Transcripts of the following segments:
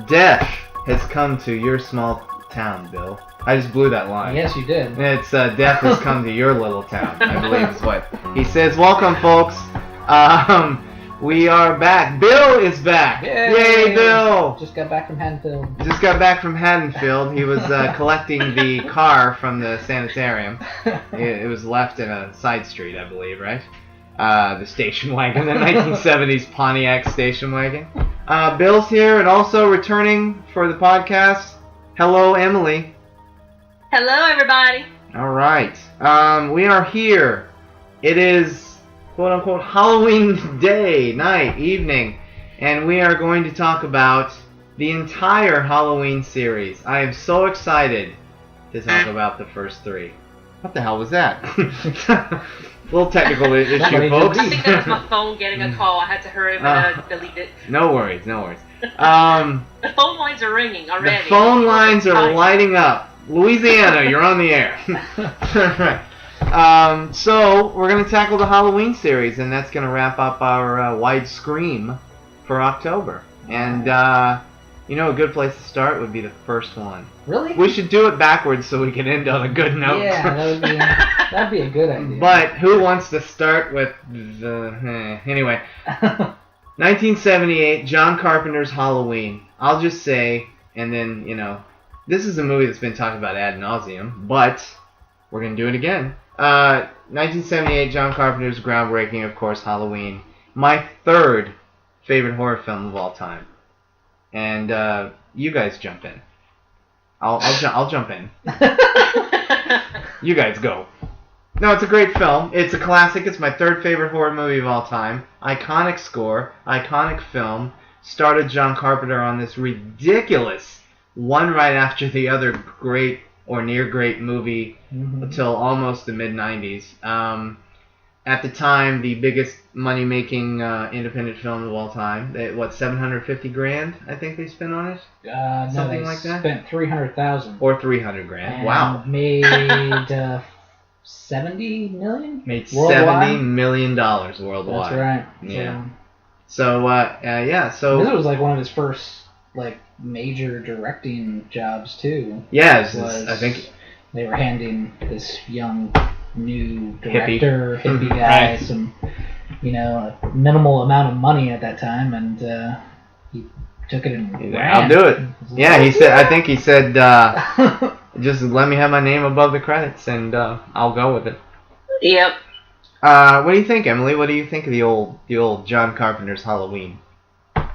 Death has come to your small town, Bill. I just blew that line. Yes, you did. It's death has come to your little town, I believe is what he says. Welcome, folks. We are back. Bill is back. Yay, Bill! Just got back from Haddonfield. Just got back from Haddonfield. He was collecting the car from the sanitarium. It was left in a side street, I believe, right? The station wagon, the 1970s Pontiac station wagon. Bill's here, and also returning for the podcast. Hello, Emily. Hello, everybody. All right. We are here. It is, quote unquote, Halloween day, night, evening, and we are going to talk about the entire Halloween series. I am so excited to talk about the first three. What the hell was that? Little technical issue, folks. I think that was my phone getting a call. I had to hurry and delete it. No worries, no worries. The phone lines are ringing already. The phone lines are lighting up. Louisiana, you're on the air. So we're going to tackle the Halloween series, and that's going to wrap up our wide scream for October. And a good place to start would be the first one. Really? We should do it backwards so we can end on a good note. Yeah, that'd be a good idea. But who wants to start with the... Anyway. 1978, John Carpenter's Halloween. I'll just say, and then, this is a movie that's been talked about ad nauseum, but we're going to do it again. 1978, John Carpenter's groundbreaking, of course, Halloween. My third favorite horror film of all time. And you guys jump in. I'll jump in. You guys go. No, it's a great film. It's a classic. It's my third favorite horror movie of all time. Iconic score, iconic film. Started John Carpenter on this ridiculous, one right after the other great or near great movie until almost the mid-90s. At the time, the biggest money-making independent film of all time. $750,000? I think they spent on it. Something like that. Spent $300,000 or $300,000. Wow. Made $70 million. Made worldwide? $70 million worldwide. That's right. Yeah. So So this was like one of his first major directing jobs too. Yes, I think they were handing this young new director, hippie guy, right. some, a minimal amount of money at that time, and he took it and ran. I'll do it. Yeah, I think he said, just let me have my name above the credits, and I'll go with it. Yep. What do you think, Emily? What do you think of the old John Carpenter's Halloween?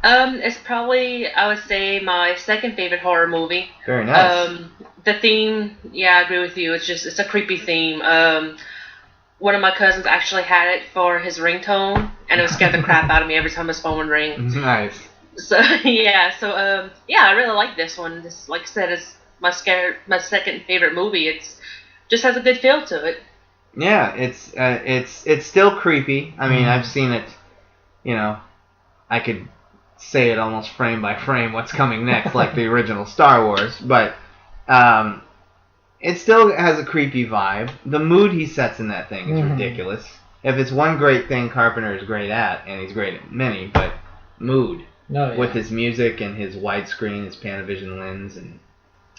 It's probably, I would say, my second favorite horror movie. Very nice. The theme, I agree with you. It's a creepy theme. One of my cousins actually had it for his ringtone, and it would scare the crap out of me every time his phone would ring. Nice. So I really like this one. This, like I said, is my second favorite movie. It's just has a good feel to it. Yeah, it's still creepy. I mean, I've seen it. I could say it almost frame by frame what's coming next, like the original Star Wars, but it still has a creepy vibe. The mood he sets in that thing is ridiculous. If it's one great thing Carpenter is great at, and he's great at many, but mood. With his music and his widescreen, his Panavision lens, and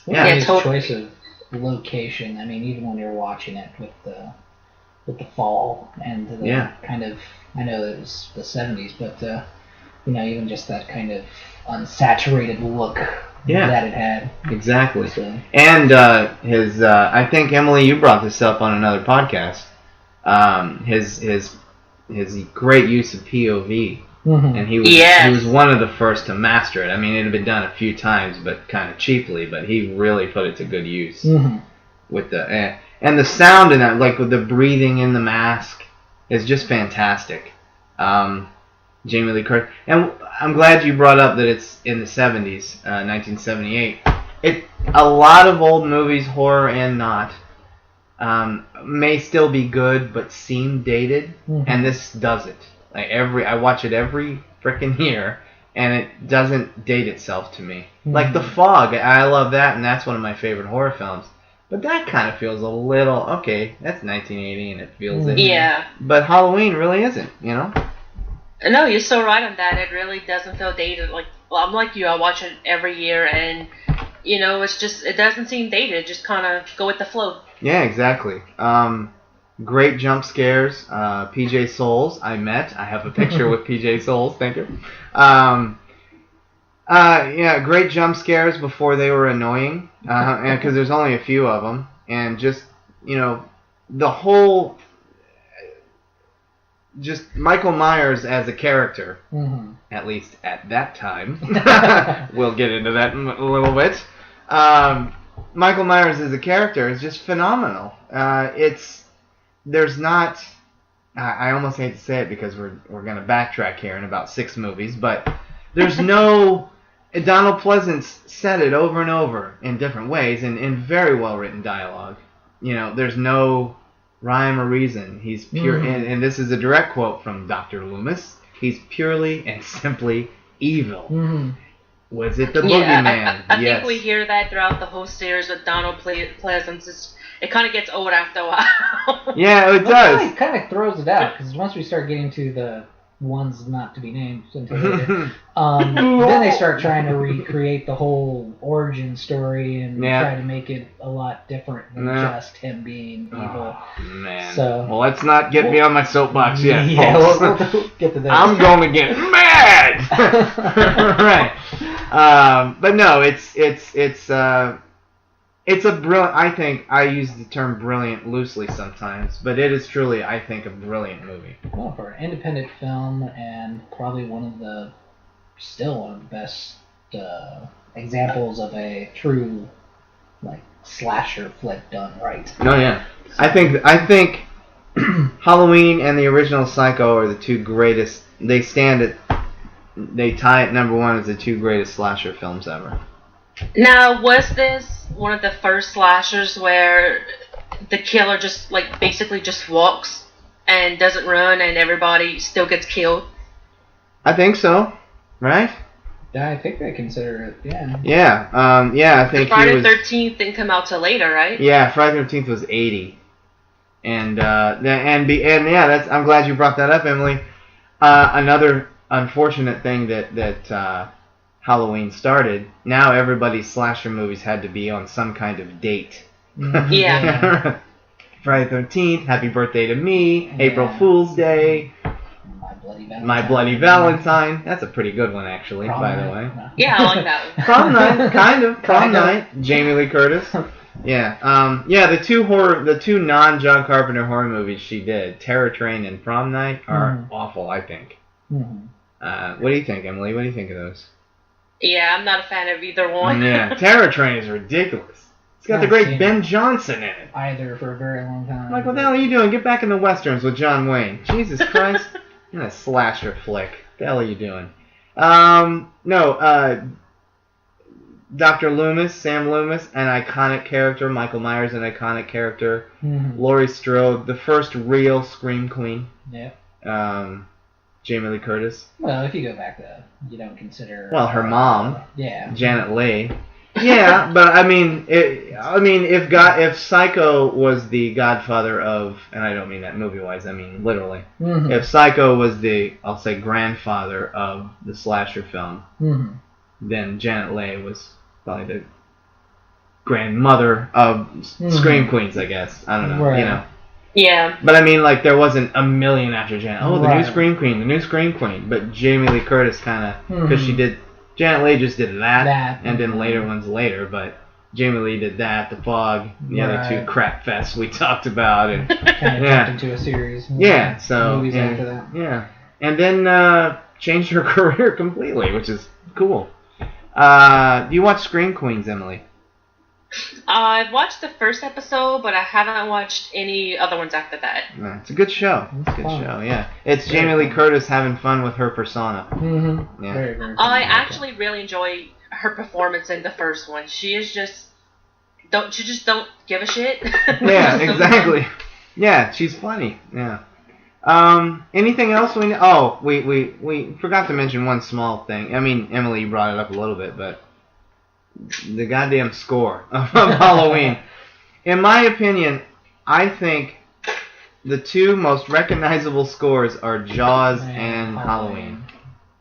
his choice of location. I mean, even when you're watching it with the fall and the Yeah. kind of, I know it was the 70s, but even just that kind of unsaturated look Yeah. that it had. Exactly. So, And his, I think Emily, you brought this up on another podcast. His great use of POV, and he was one of the first to master it. I mean, it had been done a few times, but kind of cheaply. But he really put it to good use with the and the sound in that, like with the breathing in the mask, is just fantastic. Jamie Lee Curtis, and I'm glad you brought up that it's in the 70s, 1978. A lot of old movies, horror and not, may still be good but seem dated, and this does it. Like I watch it every frickin' year, and it doesn't date itself to me. Like The Fog, I love that, and that's one of my favorite horror films. But that kind of feels a little, okay, that's 1980, and it feels it. Yeah. But Halloween really isn't, you know? No, you're so right on that. It really doesn't feel dated. Like, well, I'm like you. I watch it every year, and it's just, it doesn't seem dated. Just kind of go with the flow. Yeah, exactly. Great jump scares. PJ Souls, I have a picture with PJ Souls. Thank you. Great jump scares before they were annoying, and because there's only a few of them, and just the whole. Just Michael Myers as a character, at least at that time. We'll get into that in a little bit. Michael Myers as a character is just phenomenal. There's not. I almost hate to say it because we're going to backtrack here in about 6 movies, but there's no. Donald Pleasance said it over and over in different ways and in very well written dialogue. There's no rhyme or reason. He's pure, and this is a direct quote from Dr. Loomis. He's purely and simply evil. Was it the boogeyman? I think we hear that throughout the whole series with Donald Pleasance. It kind of gets old after a while. Yeah, it does. It kind of throws it out, because once we start getting to the ones not to be named until later, then they start trying to recreate the whole origin story and try to make it a lot different than just him being evil. Oh, man. So, well, let's not get me on my soapbox yet. Yeah, we'll get to that. I'm going to get mad. Right. But no, it's a brilliant. I think I use the term brilliant loosely sometimes, but it is truly, I think, a brilliant movie. Well, for an independent film, and probably still one of the best examples of a true slasher flick done right. Oh yeah, I think Halloween and the original Psycho are the two greatest. They tie at number 1 as the 2 greatest slasher films ever. Now, was this one of the first slashers where the killer just basically just walks and doesn't run and everybody still gets killed? I think so, right? Yeah, I think they consider it. Yeah. Yeah. I think Friday the 13th didn't come out till later, right? Yeah, Friday the 13th was 80, and that's. I'm glad you brought that up, Emily. Another unfortunate thing that Halloween started. Now everybody's slasher movies had to be on some kind of date. Yeah. Friday the 13th, Happy Birthday to Me, April Fool's Day, My Bloody Valentine. That's a pretty good one, actually, by the way. Yeah, I like that one. Prom Night, kind of. Prom Night, Jamie Lee Curtis. Yeah. The two non-John Carpenter horror movies she did, Terror Train and Prom Night, are awful, I think. What do you think, Emily? What do you think of those? Yeah, I'm not a fan of either one. Yeah, Terror Train is ridiculous. It's got the great Ben Johnson in it. Either for a very long time. Like, what the hell are you doing? Get back in the westerns with John Wayne. Jesus Christ. You're a slasher flick. What the hell are you doing? Dr. Loomis, Sam Loomis, an iconic character. Michael Myers, an iconic character. Laurie Strode, the first real Scream Queen. Yeah. Jamie Lee Curtis. Well, if you go back to, you don't consider. Well, her mom. Yeah. Janet Leigh. Yeah, but I mean, if Psycho was the godfather of, and I don't mean that movie-wise, I mean literally, if Psycho was the, I'll say, grandfather of the slasher film, then Janet Leigh was probably grandmother of Scream Queens, I guess. I don't know, Right. you know. Yeah. But I mean, like, there wasn't a million after Janet. Oh, the new Right. Scream Queen, the new Scream Queen. But Jamie Lee Curtis kind of, because she did, Janet Leigh just did that, and then later ones later, but Jamie Lee did that, The Fog, the other two crap fests we talked about, and kind of jumped into a series. yeah, so movies after that. Yeah, and then changed her career completely, which is cool. Do you watch Scream Queens, Emily? I've watched the first episode, but I haven't watched any other ones after that. No, it's a good show. It's a good show, yeah. It's Jamie Lee Curtis having fun with her persona. Mm-hmm. Yeah. Very, very I actually really enjoy her performance in the first one. She is just don't give a shit. Yeah, exactly. Yeah, she's funny. Yeah. Anything else we know? Oh, we forgot to mention one small thing. I mean, Emily brought it up a little bit, but the goddamn score of Halloween. In my opinion, I think the two most recognizable scores are Jaws and Halloween.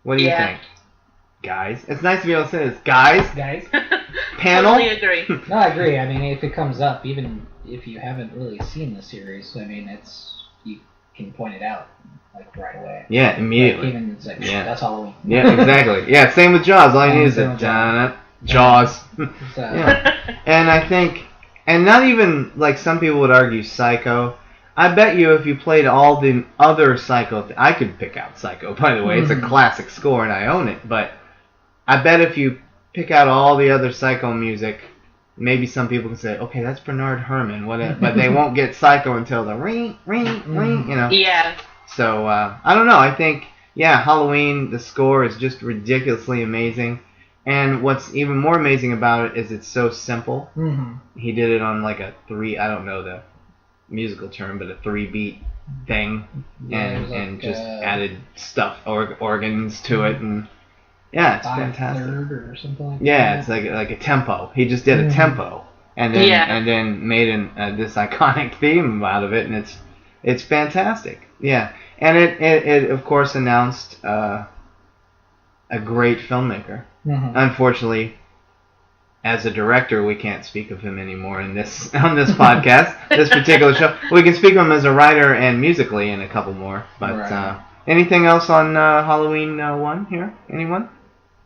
What do you think? Guys? It's nice to be able to say this. Guys? Panel? Totally agree. No, I agree. I mean, if it comes up, even if you haven't really seen the series, I mean, you can point it out, like, right away. Yeah, immediately. Like, even it's like, that's Halloween. Yeah, exactly. Yeah, same with Jaws. All you need is a Jaws. Yeah. And I think, and not even, like some people would argue, Psycho. I bet you if you played all the other Psycho, I could pick out Psycho, by the way. It's a classic score and I own it. But I bet if you pick out all the other Psycho music, maybe some people can say, okay, that's Bernard Herrmann, but they won't get Psycho until the ring, you know. Yeah. So, I don't know. I think, Halloween, the score is just ridiculously amazing. And what's even more amazing about it is it's so simple. Mm-hmm. He did it on like a I don't know the musical term, but a 3-beat thing. And just added stuff, organs to it. And it's fantastic. 5/3 or something like that. Yeah, it's like a tempo. He just did a tempo. And then made this iconic theme out of it. And it's fantastic. Yeah. And it of course announced a great filmmaker. Mm-hmm. Unfortunately, as a director, we can't speak of him anymore on this podcast, this particular show. We can speak of him as a writer and musically in a couple more. But anything else on Halloween 1 here? Anyone?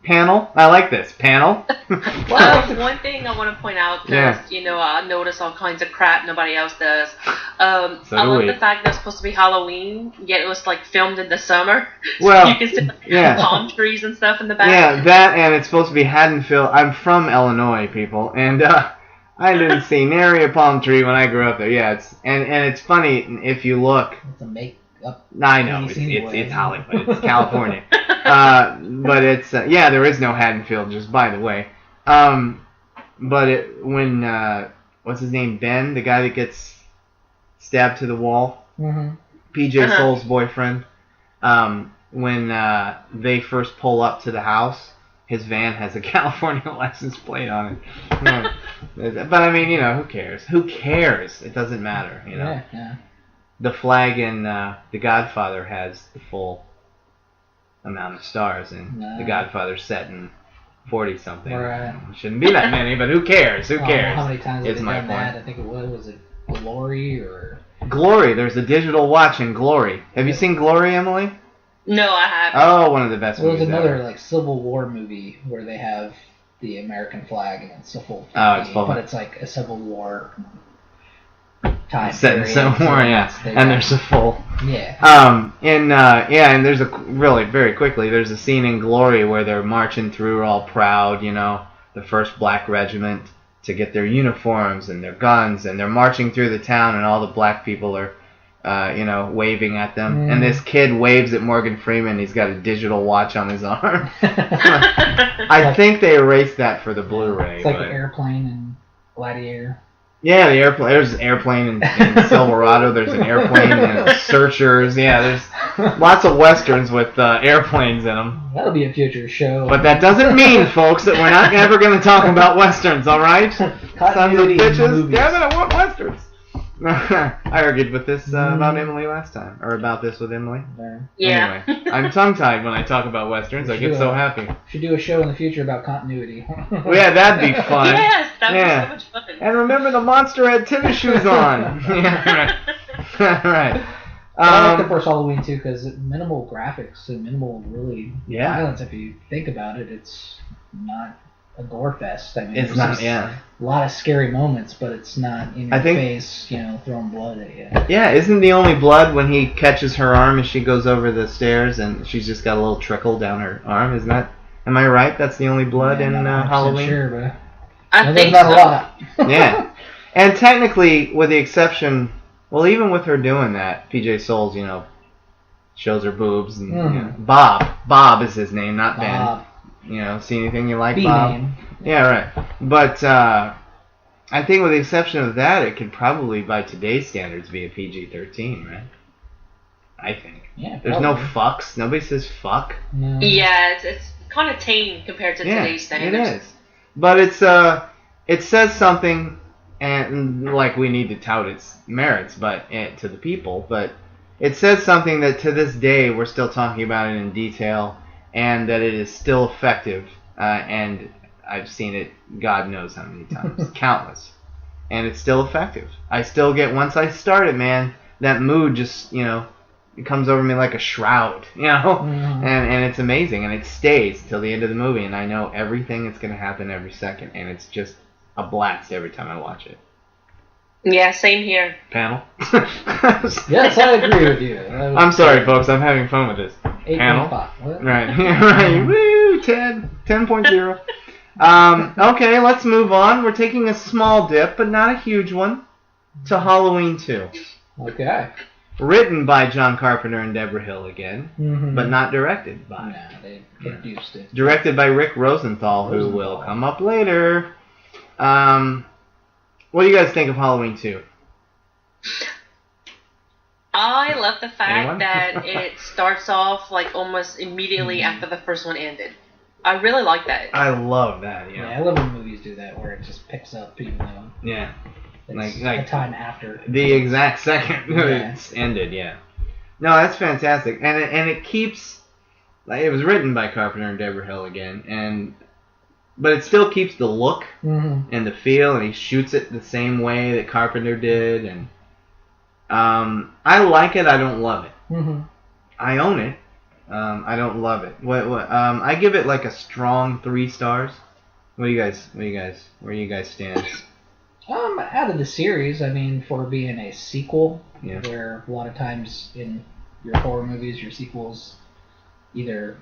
Panel? I like this. Panel? One thing I want to point out, because, I notice all kinds of crap nobody else does. I love the fact that it's supposed to be Halloween, yet it was, like, filmed in the summer. Well, so you can see palm trees and stuff in the back. Yeah, that, and it's supposed to be Haddonfield. I'm from Illinois, people, and I didn't see nary a palm tree when I grew up there. Yeah, and it's funny, if you look... It's a make-up. I know, it's Hollywood, it's California. But it's, there is no Haddonfield, just by the way. But when, what's his name, Ben, the guy that gets stabbed to the wall, PJ Soul's boyfriend, when they first pull up to the house, his van has a California license plate on it. But I mean, who cares? Who cares? It doesn't matter, Yeah. The flag in The Godfather has the full amount of stars, and The Godfather's set in 40-something. Right. It shouldn't be that many, but who cares? Who cares? How many times have they my done that? I think was it Glory or... Glory. There's a digital watch in Glory. Have you seen Glory, Emily? No, I haven't. Oh, one of the best movies ever. There's another like Civil War movie where they have the American flag and it's a full 50, it's full. But it's like a Civil War time set in Civil War, and there's a full. Yeah. And there's there's a scene in Glory where they're marching through all proud, the 1st Black Regiment, to get their uniforms and their guns, and they're marching through the town, and all the black people are, waving at them. And this kid waves at Morgan Freeman. He's got a digital watch on his arm. I think they erased that for the Blu-ray. It's like an airplane and Gladiator. Yeah, the airplane. There's an airplane in Silverado. There's an airplane in Searchers. Yeah, there's lots of westerns with airplanes in them. That'll be a future show. But that doesn't mean, folks, that we're not ever going to talk about westerns. All right, sons of bitches. Movies. Damn it, I want westerns. I argued with this about Emily last time, or about this with Emily. Yeah. Anyway, I'm tongue-tied when I talk about westerns. I get so happy. Should do a show in the future about continuity. Well, yeah, that'd be fun. Yes, that would be so much fun. And remember, the monster had tennis shoes on. Yeah, right. Right. I like the first Halloween too because minimal graphics and minimal really violence. If you think about it, it's not a gore fest. I mean, it's not. A lot of scary moments, but it's not in your face, throwing blood at you. Yeah, isn't the only blood when he catches her arm as she goes over the stairs and she's just got a little trickle down her arm? Isn't that? Am I right? That's the only blood in Halloween. Sure, but I think not a lot. Yeah, and technically, with the exception. Well, even with her doing that, PJ Souls, shows her boobs and Bob is his name, not Bob. Ben. See anything you like, B Bob? name. Yeah, right. But I think with the exception of that, it could probably, by today's standards, be a PG-13, right? I think. Yeah. There's no fucks. Nobody says fuck. No. Yeah, it's kind of tame compared to today's standards. It is. But it says something. And we need to tout its merits, to the people, but it says something that to this day we're still talking about it in detail, and that it is still effective. And I've seen it, God knows how many times, countless, and it's still effective. I still get once I start it, man. That mood just it comes over me like a shroud, and it's amazing, and it stays till the end of the movie, and I know everything that's gonna happen every second, and it's just a blast every time I watch it. Yeah, same here. Panel? Yes, I agree with you. I'm sorry, folks. I'm having fun with this. 8. Panel? What? Right. Right. Woo! 10.0. Okay, let's move on. We're taking a small dip, but not a huge one, to Halloween 2. Okay. Written by John Carpenter and Deborah Hill again, Mm-hmm. but not directed by. No, they produced it. Directed by Rick Rosenthal, who will come up later. What do you guys think of Halloween 2? I love the fact Anyone? that it starts off almost immediately after the first one ended. I really like that. I love that, Yeah, I love when movies do that, where it just picks up even though Yeah. it's Like a time after. The exact second Yeah. it's ended, yeah. No, that's fantastic. And it keeps... it was written by Carpenter and Deborah Hill again, but it still keeps the look and the feel, and he shoots it the same way that Carpenter did, and I like it. I don't love it. I own it. I don't love it. I give it a strong 3 stars. Where you guys stand? Out of the series, I mean, for being a sequel, Yeah. where a lot of times in your horror movies, your sequels either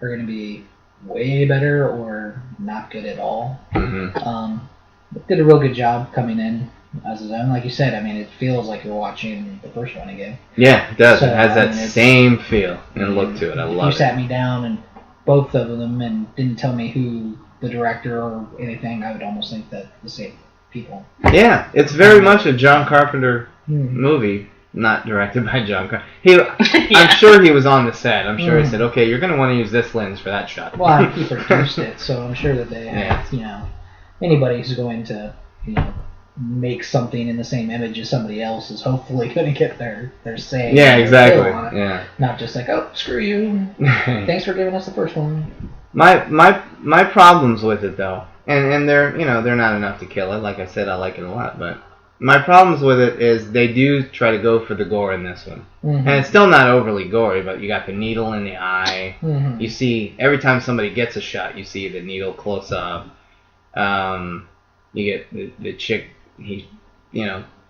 are going to be way better or not good at all. It did a real good job coming in as his own. Like you said, I mean, it feels like you're watching the first one again. Yeah, it does. So, it has that I mean, same feel and look to it. I If love you it. sat me down and both of them and didn't tell me who the director or anything, I would almost think that the same people. Yeah, it's very much a John Carpenter movie, not directed by John Carpenter. I'm sure he was on the set. I'm sure he said, okay, you're going to want to use this lens for that shot. Well, he produced it, so I'm sure that they have, anybody who's going to, make something in the same image as somebody else is hopefully going to get their say. Yeah, exactly. On it. Yeah. Not just like, oh, screw you. Thanks for giving us the first one. My problems with it though, and they're they're not enough to kill it. Like I said, I like it a lot, but my problems with it is they do try to go for the gore in this one, and it's still not overly gory. But you got the needle in the eye. You see every time somebody gets a shot, you see the needle close up. You get the chick. He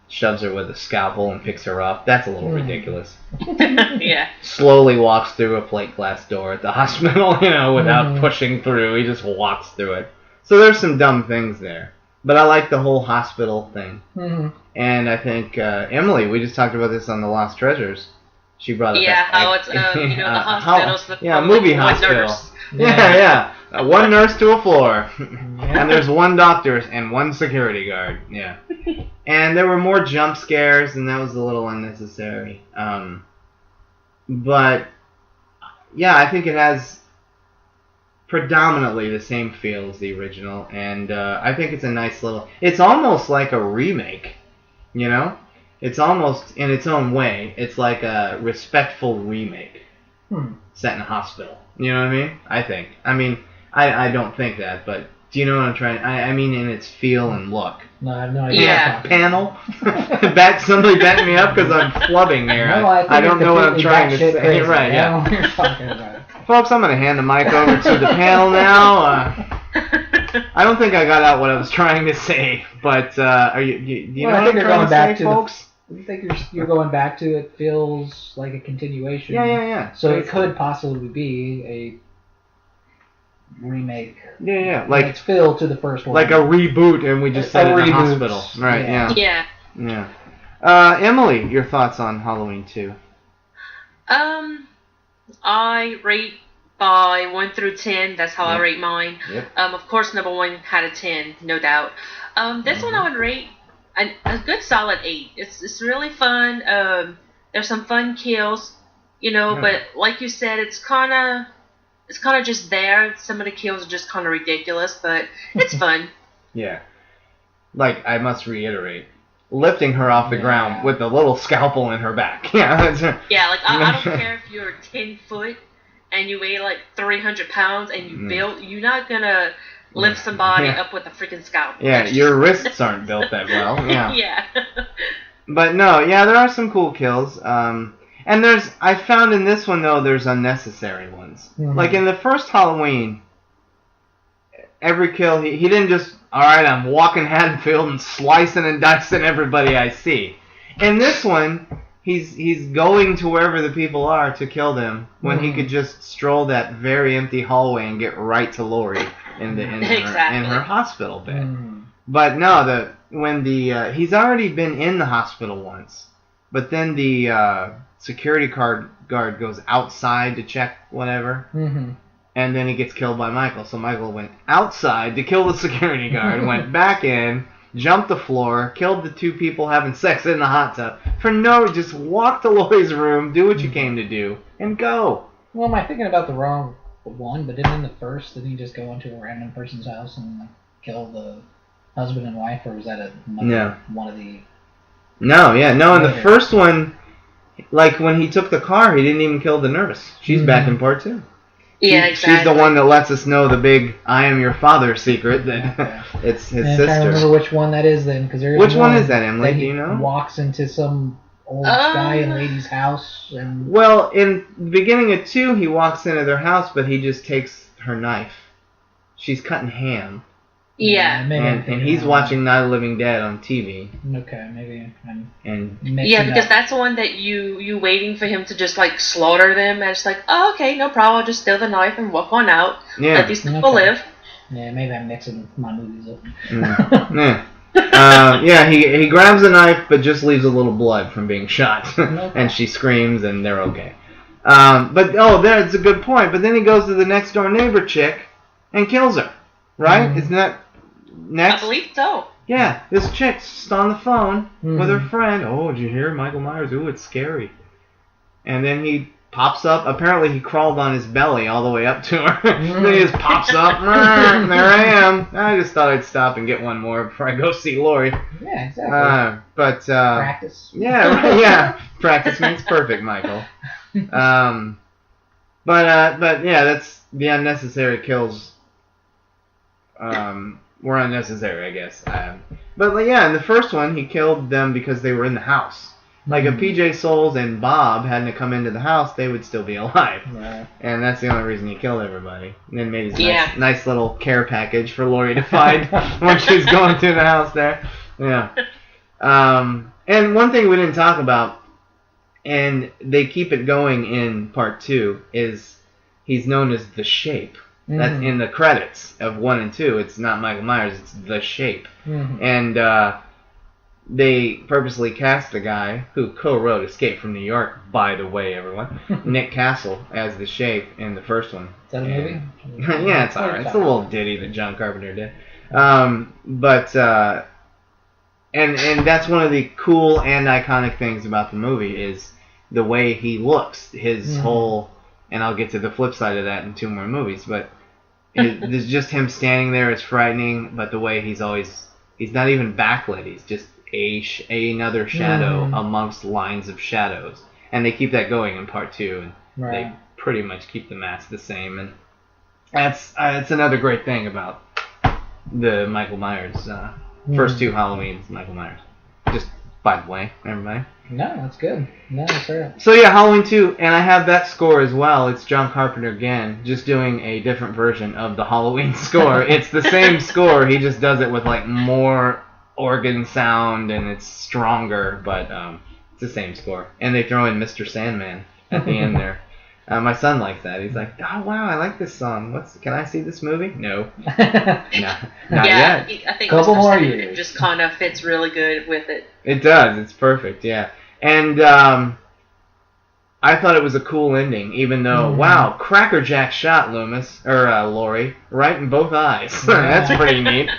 shoves her with a scalpel and picks her up. That's a little ridiculous. Yeah. Slowly walks through a plate glass door at the hospital, without pushing through. He just walks through it. So there's some dumb things there. But I like the whole hospital thing. And I think Emily, we just talked about this on The Lost Treasures. She brought up how it's, the hospital's movie hospital. Nurse. Yeah. One nurse to a floor. And there's one doctor and one security guard. Yeah. And there were more jump scares, and that was a little unnecessary. But, yeah, I think it has predominantly the same feel as the original. And I think it's a nice little... It's almost like a remake, It's almost, in its own way, it's like a respectful remake set in a hospital. You know what I mean? I think. I mean, I don't think that, but do you know what I'm trying? I mean, in its feel and look. No, I have no idea. Yeah. Panel. Somebody back me up because I'm flubbing here. No, I don't know what I'm trying to say. Crazy. Right? I Yeah. don't know what you're talking about. Folks, I'm gonna hand the mic over to the panel now. I don't think I got out what I was trying to say, but are you Well, know I what think I'm you're going trying back to say, to folks? I think you're going back to it feels like a continuation. Yeah. So it could possibly be a remake. Yeah. Like feel to the first one. Like a reboot, and we just set it in a reboot. hospital. Right? Yeah. Yeah. Emily, your thoughts on Halloween 2? I rate by 1 through 10. That's how I rate mine. Yep. Of course, number 1 had a 10, no doubt. This one I would rate a good solid 8. It's really fun. There's some fun kills, but like you said, it's kind of just there. Some of the kills are just kind of ridiculous, but it's fun. Yeah. Like, I must reiterate, lifting her off the ground with a little scalpel in her back. Yeah. Yeah, like I don't care if you're 10 foot and you weigh like 300 pounds and you built, you're not gonna lift somebody up with a freaking scalpel. Yeah, your wrists aren't built that well. Yeah. Yeah. But no, there are some cool kills. And I found in this one though, there's unnecessary ones. Mm-hmm. Like in the first Halloween, every kill he didn't just, all right, I'm walking Haddonfield and slicing and dicing everybody I see. In this one, he's going to wherever the people are to kill them when he could just stroll that very empty hallway and get right to Lori in her hospital bed. Mm. But no, he's already been in the hospital once, but then the security guard goes outside to check whatever. Mm-hmm. And then he gets killed by Michael. So Michael went outside to kill the security guard, went back in, jumped the floor, killed the 2 people having sex in the hot tub. Just walk to Lori's room, do what you came to do, and go. Well, am I thinking about the wrong one? But didn't in the first, didn't he just go into a random person's house and kill the husband and wife? Or was that one of the... No, in the first one, like when he took the car, he didn't even kill the nurse. She's back in part 2. Yeah, exactly. She's the one that lets us know the big "I am your father" secret that it's his sister. I can't remember which one that is then, because which one is that, Emily? Do you know? Walks into some old guy and lady's house and. Well, in the beginning of 2, he walks into their house, but he just takes her knife. She's cutting ham. Yeah. And he's watching Night of the Living Dead on TV. Okay, maybe. Because that's the one that you waiting for him to just like slaughter them, and it's like, oh, okay, no problem, I'll just steal the knife and walk on out. Yeah. Let these people live. Yeah, maybe I'm mixing my movies up. He grabs a knife, but just leaves a little blood from being shot, and she screams, and they're okay. That's a good point. But then he goes to the next door neighbor chick and kills her. Right? Mm-hmm. Isn't that next? I believe so. Yeah, this chick's just on the phone with her friend. Oh, did you hear Michael Myers? Ooh, it's scary. And then he pops up. Apparently he crawled on his belly all the way up to her. Then he just pops up. There I am. I just thought I'd stop and get one more before I go see Lori. Yeah, exactly. Practice. Yeah. Practice makes perfect, Michael. That's the unnecessary kills. Were unnecessary, I guess. In the first one, he killed them because they were in the house. Like, if PJ Souls and Bob hadn't come into the house, they would still be alive. Right. And that's the only reason he killed everybody. And then made his nice little care package for Lori to find when she's going through the house there. Yeah. And one thing we didn't talk about, and they keep it going in part 2, is he's known as The Shape. That's in the credits of 1 and 2. It's not Michael Myers, it's The Shape. Mm-hmm. And they purposely cast the guy who co-wrote Escape from New York, by the way, everyone, Nick Castle, as The Shape in the first one. Is that a movie? Yeah, it's alright. It's a little ditty that John Carpenter did. And that's one of the cool and iconic things about the movie is the way he looks. His whole... And I'll get to the flip side of that in 2 more movies. But there's just him standing there is frightening. But the way he's not even backlit. He's just another shadow amongst lines of shadows, and they keep that going in part 2, and they pretty much keep the masks the same, and that's another great thing about the Michael Myers first 2 Halloweens. Michael Myers. Just by the way, everybody. No, that's good. No, that's right. So yeah, Halloween 2, and I have that score as well. It's John Carpenter again, just doing a different version of the Halloween score. It's the same score, he just does it with like more organ sound, and it's stronger, but it's the same score. And they throw in Mr. Sandman at the end there. My son likes that. He's like, oh wow, I like this song. Can I see this movie? No. Not yet. I think couple more years. It just kind of fits really good with it. It does. It's perfect, yeah. And I thought it was a cool ending, even though, wow, Cracker Jack shot Laurie right in both eyes. That's pretty neat.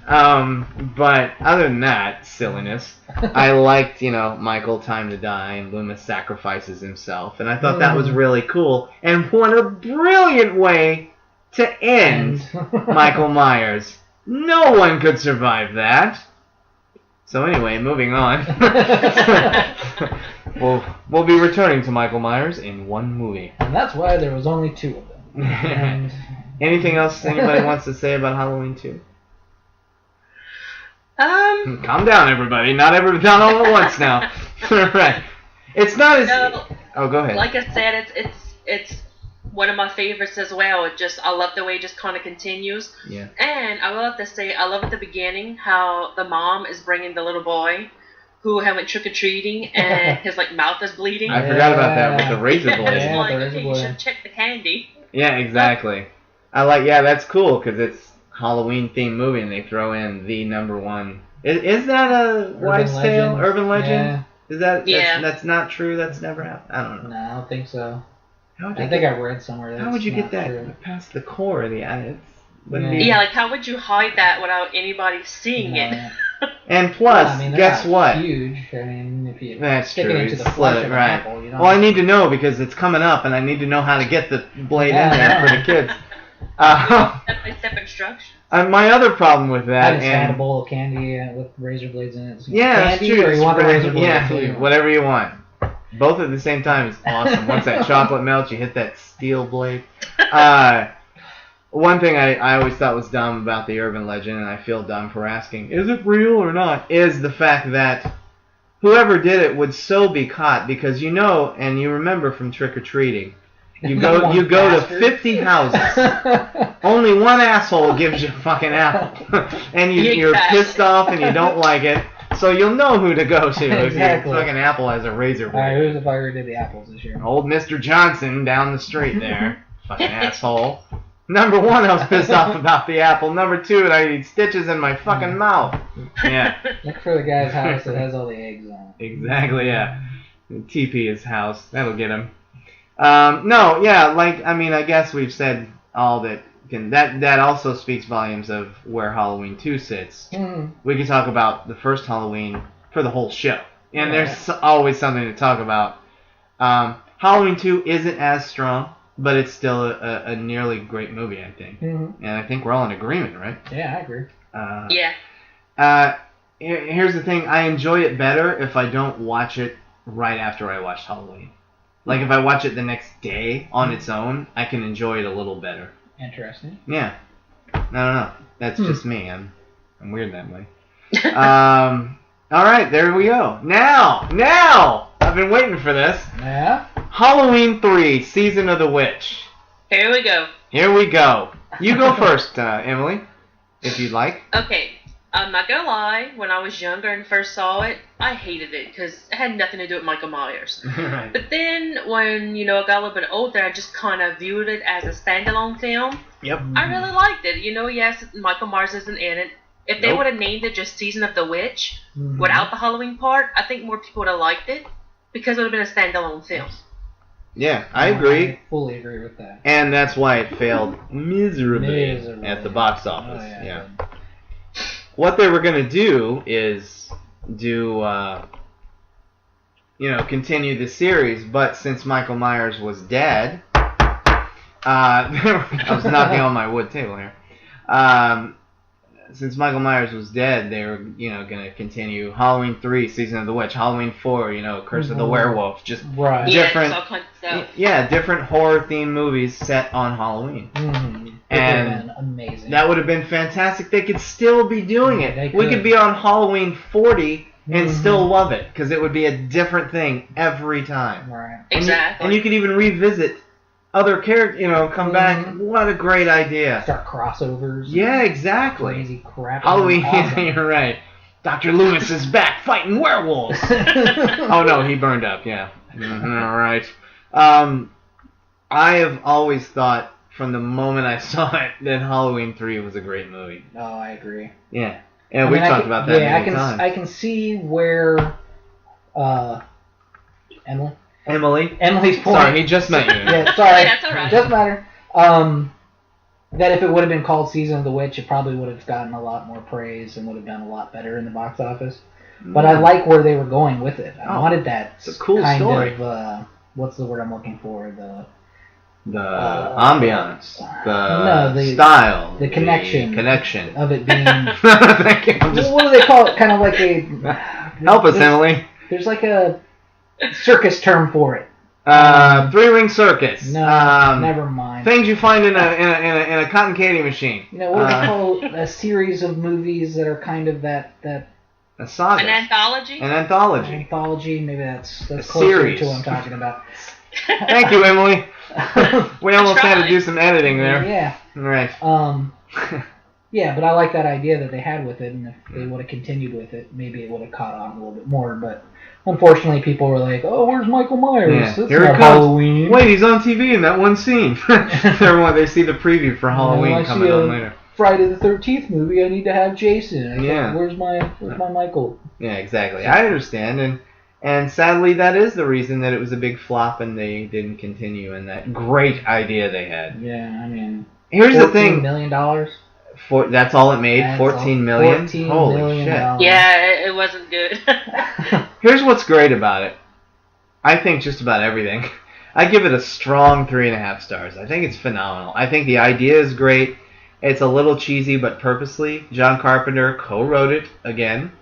But other than that silliness, I liked, Michael Time to Die, and Loomis sacrifices himself, and I thought that was really cool. And what a brilliant way to end Michael Myers. No one could survive that. So anyway, moving on. We'll be returning to Michael Myers in one movie. And that's why there was only 2 of them. And... Anything else anybody wants to say about Halloween 2? Calm down, everybody. Not all at once now. Right. It's not as... Oh, go ahead. Like I said, it's one of my favorites as well. I love the way it just kind of continues. Yeah. And I will have to say, I love at the beginning how the mom is bringing the little boy who went trick-or-treating and his mouth is bleeding. I forgot about that with the razor blade. It's like, okay, you should check the candy. Yeah, exactly. That's cool because it's Halloween-themed movie and they throw in the number one. Is that a wives' tale, urban legend? Yeah. Is that? That's not true. That's never happened. I don't know. No, I don't think so. I think I read somewhere that how would you get that true. past the core of the how would you hide that without anybody seeing it? And plus, guess what? Huge. I mean, if you stick it into the flesh of an apple, Well, I need to know because it's coming up, and I need to know how to get the blade in there for the kids. Step instructions. My other problem with that, I just had a bowl of candy with razor blades in it. So that's true. Or you want razor blades? Yeah, whatever you want. Both at the same time is awesome. Once that chocolate melts, you hit that steel blade. One thing I always thought was dumb about the urban legend, and I feel dumb for asking, is it real or not, is the fact that whoever did it would so be caught because and you remember from trick-or-treating, you go to 50 houses. Only one asshole gives you a fucking apple. And you're pissed off and you don't like it. So you'll know who to go to if your fucking apple has a razor blade. Alright, who's the fucker who did the apples this year? Old Mr. Johnson down the street there. Fucking asshole. Number 1, I was pissed off about the apple. Number 2, I need stitches in my fucking mouth. Yeah. Look for the guy's house that has all the eggs on it. Exactly, yeah. TP his house. That'll get him. I guess we've said all that. That also speaks volumes of where Halloween 2 sits. We can talk about the first Halloween for the whole show. And there's always something to talk about. Halloween 2 isn't as strong, but it's still a nearly great movie, I think. And I think we're all in agreement, right? Yeah, I agree. Here's the thing. I enjoy it better if I don't watch it right after I watch Halloween. Like, if I watch it the next day on its own, I can enjoy it a little better. Interesting. Yeah. I don't know. That's just me. I'm weird that way. All right, there we go. Now! I've been waiting for this. Yeah? Halloween 3, Season of the Witch. Here we go. You go first, Emily, if you'd like. Okay. I'm not gonna lie, when I was younger and first saw it, I hated it because it had nothing to do with Michael Myers. Right. But then when, I got a little bit older, I just kind of viewed it as a standalone film. Yep. I really liked it. Yes, Michael Myers isn't in it. If they would have named it just Season of the Witch, without the Halloween part, I think more people would have liked it because it would have been a standalone film. Yeah, I agree. I fully agree with that. And that's why it failed miserably at the box office. Oh, yeah. What they were going to do is continue the series, but since Michael Myers was dead, I was knocking on my wood table here. since Michael Myers was dead, they were, going to continue Halloween 3, Season of the Witch, Halloween 4, Curse of the Werewolf, just different, different horror-themed movies set on Halloween. Mm-hmm. And amazing. That would have been fantastic. They could still be doing it. We could be on Halloween 40 and still love it, because it would be a different thing every time. Right. Exactly. And you could even revisit other characters, come back. What a great idea. Start crossovers. Yeah, exactly. Crazy crap. Halloween, awesome. You're right. Dr. Loomis is back fighting werewolves. Oh, no, he burned up, yeah. All right. I have always thought, from the moment I saw it, that Halloween 3 was a great movie. Oh, I agree. Yeah. Yeah, we've talked about that many times. I can see where Emily's point. Sorry, he just met you. Yeah, sorry. That's all right. Doesn't matter. That if it would have been called Season of the Witch, it probably would have gotten a lot more praise and would have done a lot better in the box office. But I like where they were going with it. I wanted that it's a cool kind story. of what's the word I'm looking for? The ambiance, the style, the connection of it being. Thank you. What do they call it? Kind of like a. Help us, Emily. There's like a circus term for it. Three-ring circus. No, never mind. Things you find in a cotton candy machine. What do they call a series of movies that are kind of that a saga. An anthology. An anthology. An anthology. Maybe that's closer series. to what I'm talking about. Thank you, Emily. We almost had to do some editing there. Yeah. Right. Yeah, but I like that idea that they had with it, and if they would have continued with it, maybe it would have caught on a little bit more. But unfortunately, people were like, "Oh, where's Michael Myers? Yeah. It's Here not he comes. Halloween." Wait, he's on TV in that one scene. They see the preview for Halloween coming on later. Friday the 13th movie. I need to have Jason. Yeah. Where's my Michael? Yeah, exactly. I understand, and sadly, that is the reason that it was a big flop and they didn't continue. And that great idea they had. Yeah, I mean, here's the thing. $14 million. That's all it made. $14 million. Holy million shit! Yeah, it wasn't good. Here's what's great about it. I think just about everything. I give it a strong 3.5 stars. I think it's phenomenal. I think the idea is great. It's a little cheesy, but purposely. John Carpenter co-wrote it again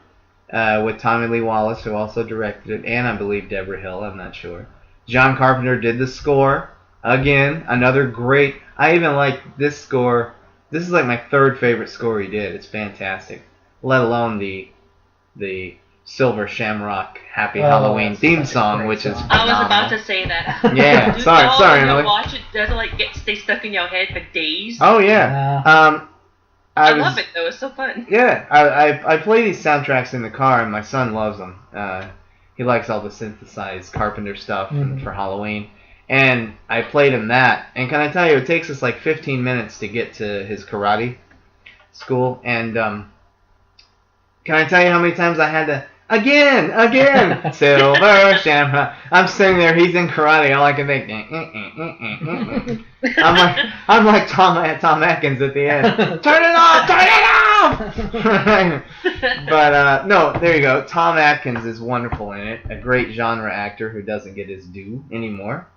with Tommy Lee Wallace, who also directed it, and I believe Deborah Hill. I'm not sure. John Carpenter did the score again. Another great. I even like this score. This is like my third favorite score he did. It's fantastic. Let alone the Silver Shamrock Happy Halloween theme song, which is phenomenal. I was about to say that. Yeah, sorry, Emily. Watch it, doesn't stay stuck in your head for days. Oh yeah. I love it though. It's so fun. Yeah, I play these soundtracks in the car, and my son loves them. He likes all the synthesized Carpenter stuff for Halloween. And I played him that, and can I tell you, it takes us like 15 minutes to get to his karate school, and can I tell you how many times I had to, again, Silver Shamrock. I'm sitting there, he's in karate, all I can think, I'm like Tom Atkins at the end, turn it off! But, no, there you go, Tom Atkins is wonderful in it, a great genre actor who doesn't get his due anymore.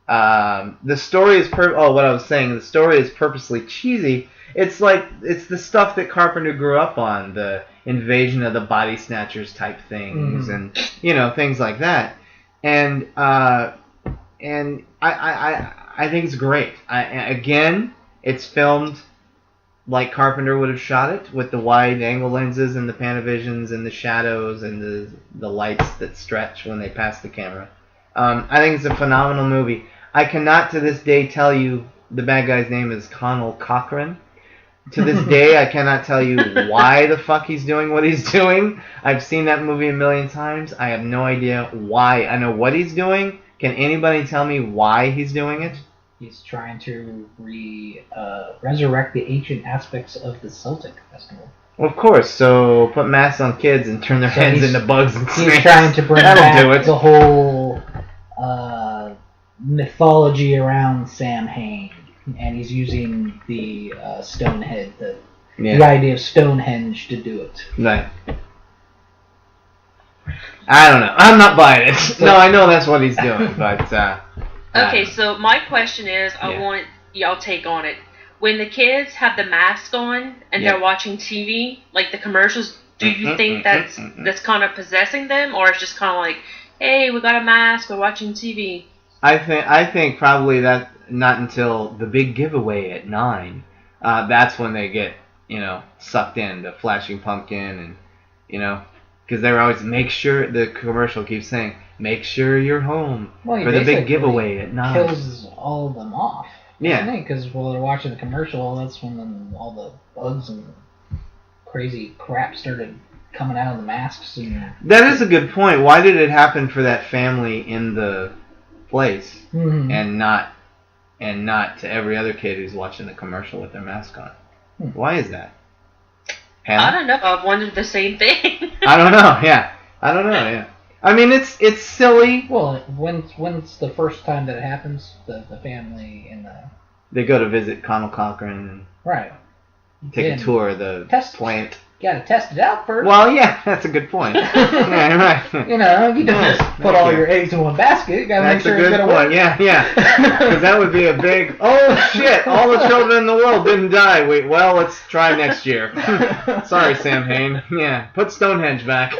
The story is the story is purposely cheesy. It's the stuff that Carpenter grew up on, the Invasion of the Body Snatchers type things, and things like that. And I think it's great. Again, it's filmed like Carpenter would have shot it, with the wide angle lenses and the Panavisions and the shadows and the lights that stretch when they pass the camera. I think it's a phenomenal movie. I cannot to this day tell you the bad guy's name is Conal Cochran. To this day, I cannot tell you why the fuck he's doing what he's doing. I've seen that movie a million times. I have no idea why. I know what he's doing. Can anybody tell me why he's doing it? He's trying to resurrect the ancient aspects of the Celtic Festival. Well, of course. So put masks on kids and turn their heads into bugs and snakes. He's trying to bring back the whole mythology around Sam Hain, and he's using the Stonehenge, the idea of Stonehenge to do it. Right. I don't know. I'm not buying it. No, I know that's what he's doing, but... okay, so my question is, I want y'all take on it. when the kids have the mask on and they're watching TV, like the commercials, do you think that's kind of possessing them, or it's just kind of like, hey, we got a mask, we're watching TV? I think probably that not until the big giveaway at 9. That's when they get sucked in the flashing pumpkin and because they're always make sure the commercial keeps saying make sure you're home for the big giveaway at 9. Kills all of them off. Yeah. Because while they're watching the commercial, that's when all the bugs and crazy crap started coming out of the masks. That is a good point. Why did it happen for that family in the place and not to every other kid who's watching the commercial with their mask on? Why is that? Hannah? I don't know. I've wondered the same thing. I don't know. Yeah. I mean, it's silly. Well, when's the first time that it happens? The family in the... They go to visit Connell Cochran and take a tour of the plant. You gotta test it out first. Well, yeah, that's a good point. Yeah, right. You don't just put all your eggs in one basket. You gotta make sure it's gonna work. Yeah. Because that would be a big, oh shit, all the children in the world didn't die. Wait, well, let's try next year. Sorry, Sam Hain. Yeah, put Stonehenge back.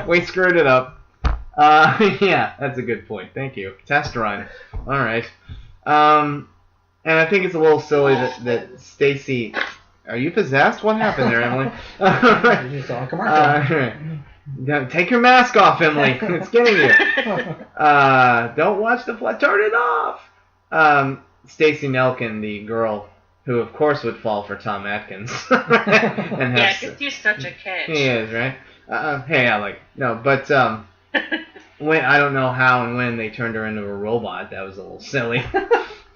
we screwed it up. Yeah, that's a good point. Thank you. Test run. All right. And I think it's a little silly that Stacy... Are you possessed? What happened there, Emily? You just saw a commercial. Take your mask off, Emily. It's getting you. Don't watch the flat. Turn it off. Stacy Nelkin, the girl who, of course, would fall for Tom Atkins. Yeah, because he's such a catch. He is, right? But when I don't know how and when they turned her into a robot. That was a little silly.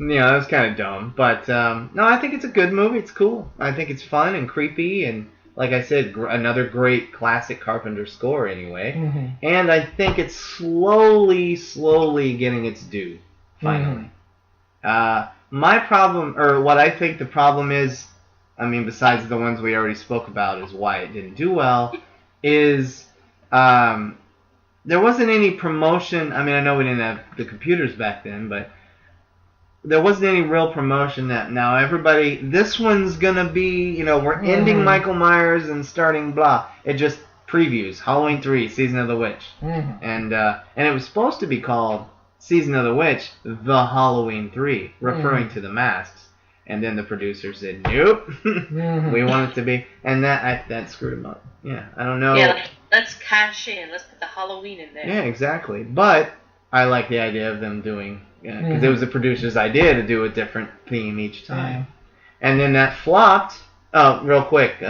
That was kind of dumb. But, no, I think it's a good movie. It's cool. I think it's fun and creepy. And, like I said, another great classic Carpenter score, anyway. Mm-hmm. And I think it's slowly getting its due, finally. My problem, or what I think the problem is, I mean, besides the ones we already spoke about is why it didn't do well, is there wasn't any promotion. I mean, I know we didn't have the computers back then, but there wasn't any real promotion that now everybody, this one's gonna be, we're ending Michael Myers and starting blah. It just previews Halloween 3, Season of the Witch, and it was supposed to be called Season of the Witch, The Halloween 3, referring to the masks. And then the producer said, nope, we want it to be, and that screwed him up. Yeah, I don't know. Yeah, let's cash in. Let's put the Halloween in there. Yeah, exactly. But I like the idea of them doing. Because it was the producer's idea to do a different theme each time. And then that flopped. Oh, real quick.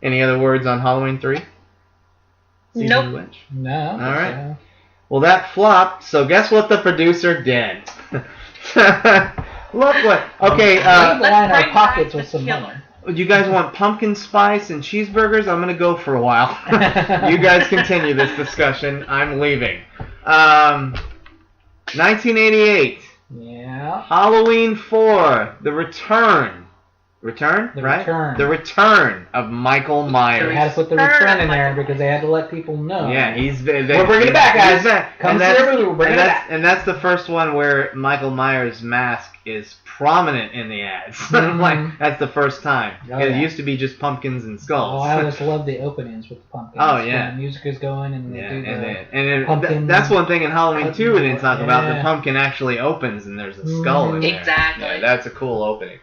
Any other words on Halloween 3? Nope. No. All right. Well, that flopped, so guess what the producer did? Look what... Okay, let's line our pockets with some money. You guys want pumpkin spice and cheeseburgers? I'm going to go for a while. You guys continue this discussion. I'm leaving. 1988. Yeah. Halloween 4. The Return. Return? The Return of Michael Myers. They had to put the return in there because they had to let people know. Yeah, we're bringing it back, guys. Come see our movie. We're bringing it back. And that's the first one where Michael Myers' mask is prominent in the ads. Like, that's the first time. It used to be just pumpkins and skulls. Oh, I always loved the openings with the pumpkins. Oh, yeah. When the music is going and they do the pumpkin. That's one thing in Halloween 2 we didn't talk about. The pumpkin actually opens and there's a skull in there. Exactly. Yeah, that's a cool opening.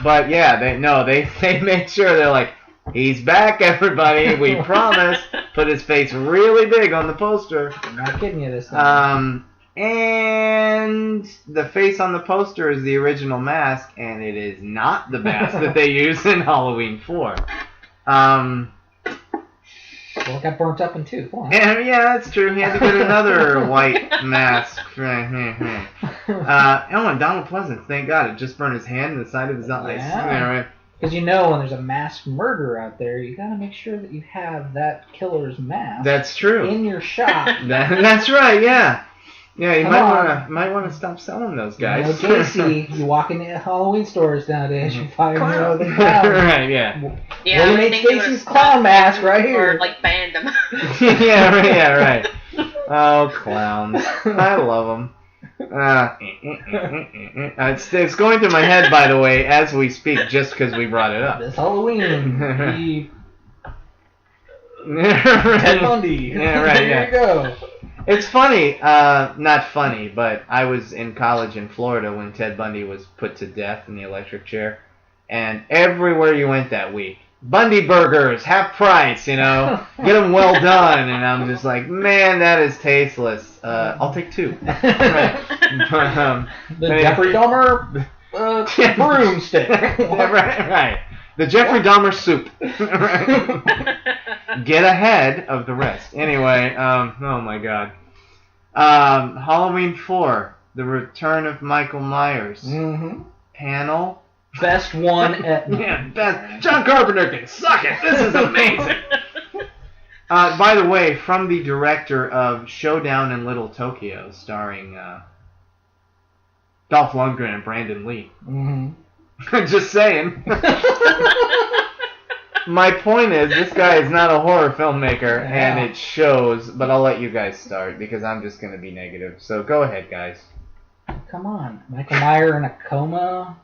But yeah, they made sure they're like, he's back, everybody. We promise. Put his face really big on the poster. I'm not kidding you this time. And the face on the poster is the original mask, and it is not the mask that they use in Halloween 4. Well, it got burnt up in 2. Come on. Yeah, that's true. He had to get another white mask. And Donald Pleasance, thank God, it just burned his hand and the side of his eyes. Yeah. Because when there's a masked murderer out there, you gotta make sure that you have that killer's mask. That's true. In your shop. That's right. Yeah. Yeah, you might want to stop selling those guys. JC, you walk into Halloween stores nowadays, you find them clowns. Right, yeah. Yeah, well, you make Stacy's clown mask right here. Or like banned them. Yeah, right. Oh, clowns. I love them. It's going through my head, by the way, as we speak, just because we brought it up. This Halloween, Ted Bundy. Yeah, right. There you go. It's funny, not funny, but I was in college in Florida when Ted Bundy was put to death in the electric chair, and everywhere you went that week, Bundy burgers, half price, get them well done, and I'm just like, man, that is tasteless. I'll take 2. Right. The Jeffrey Dahmer broomstick. right. The Jeffrey Dahmer soup. Get ahead of the rest. Anyway, oh my God. Halloween 4, The Return of Michael Myers. Mm-hmm. Panel. Best one at... Yeah, best. John Carpenter can suck it. This is amazing. By the way, from the director of Showdown in Little Tokyo, starring Dolph Lundgren and Brandon Lee. Mm-hmm. Just saying. My point is, this guy is not a horror filmmaker, and it shows, but I'll let you guys start, because I'm just going to be negative. So go ahead, guys. Come on. Michael Myers in a coma.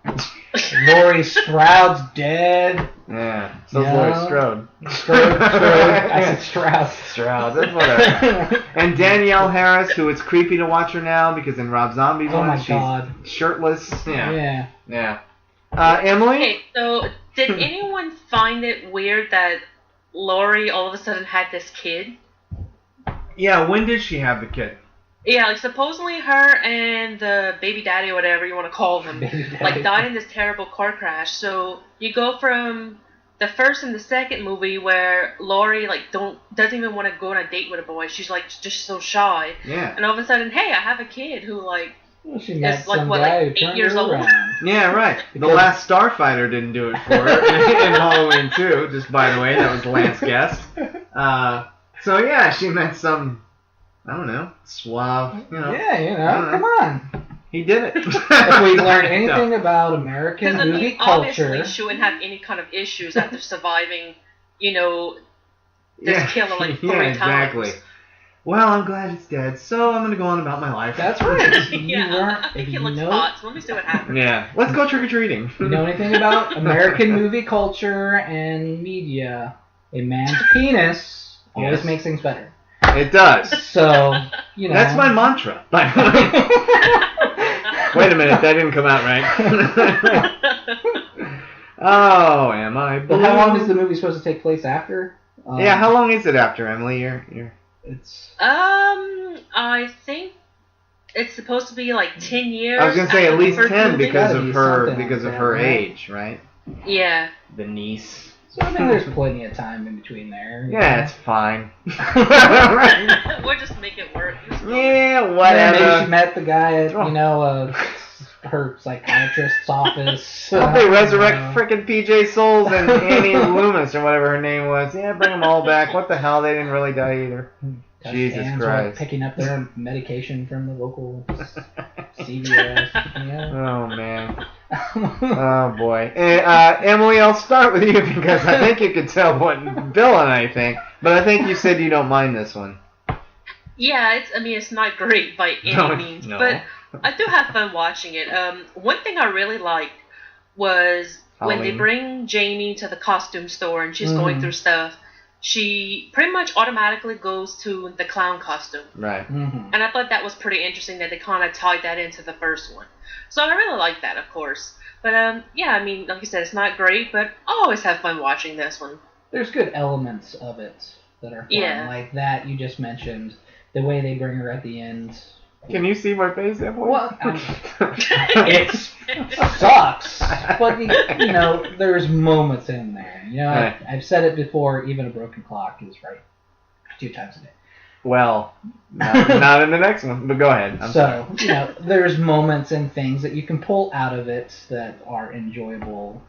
Laurie Strode's dead. Yeah, so Laurie Strode. Strode. I said Stroud. Stroud, that's whatever. And Danielle Harris, who it's creepy to watch her now, because in Rob Zombie's one, she's shirtless. Yeah. Emily? Okay, so did anyone find it weird that Laurie all of a sudden had this kid? Yeah, when did she have the kid? Yeah, like supposedly her and the baby daddy or whatever you want to call him, like died in this terrible car crash. So you go from the first and the second movie where Laurie doesn't even want to go on a date with a boy. She's like just so shy. Yeah. And all of a sudden, hey, I have a kid who she met is like some what, guy like who 8 years old. Yeah, right. The Last Starfighter didn't do it for her in Halloween 2. Just by the way, that was Lance Guest. So yeah, she met some. I don't know, suave, Yeah, come on. He did it. If we learn anything about American movie culture... Obviously, she wouldn't have any kind of issues after surviving, this killer 3 exactly. times. Well, I'm glad it's dead, so I'm going to go on about my life. That's right. I think he looks hot, so let me see what happens. Yeah, let's go trick-or-treating. You know anything about American movie culture and media? A man's penis always makes things better. It does. So, That's my mantra, by the way. Wait a minute, that didn't come out right. Oh, am I blue? But how long is the movie supposed to take place after? How long is it after, Emily? It's... I think it's supposed to be 10 years. I was going to say at least 10 because of her right? age, right? Yeah. The niece. So I think there's plenty of time in between there. Yeah, it's fine. We'll just make it work. Yeah, whatever. Maybe she met the guy at, her psychiatrist's office. Hope they resurrect frickin' PJ Souls and Annie Loomis or whatever her name was. Yeah, bring them all back. What the hell? They didn't really die either. Jesus Christ. Picking up their medication from the local CVS. Oh, man. Oh, boy. Emily, I'll start with you because I think you could tell what Bill and I think. But I think you said you don't mind this one. Yeah, it's not great by any means. No. But I do have fun watching it. One thing I really liked was when they bring Jamie to the costume store and she's going through stuff. She pretty much automatically goes to the clown costume. Right. Mm-hmm. And I thought that was pretty interesting that they kind of tied that into the first one. So I really like that, of course. But, like you said, it's not great, but I always have fun watching this one. There's good elements of it that are fun. Yeah. Like that you just mentioned. The way they bring her at the end. Can you see my face, Emily? Well, it sucks. But, there's moments in there. Right. I've said it before, even a broken clock is right 2 times a day. Well, not in the next one, but go ahead. I'm sorry. There's moments and things that you can pull out of it that are enjoyable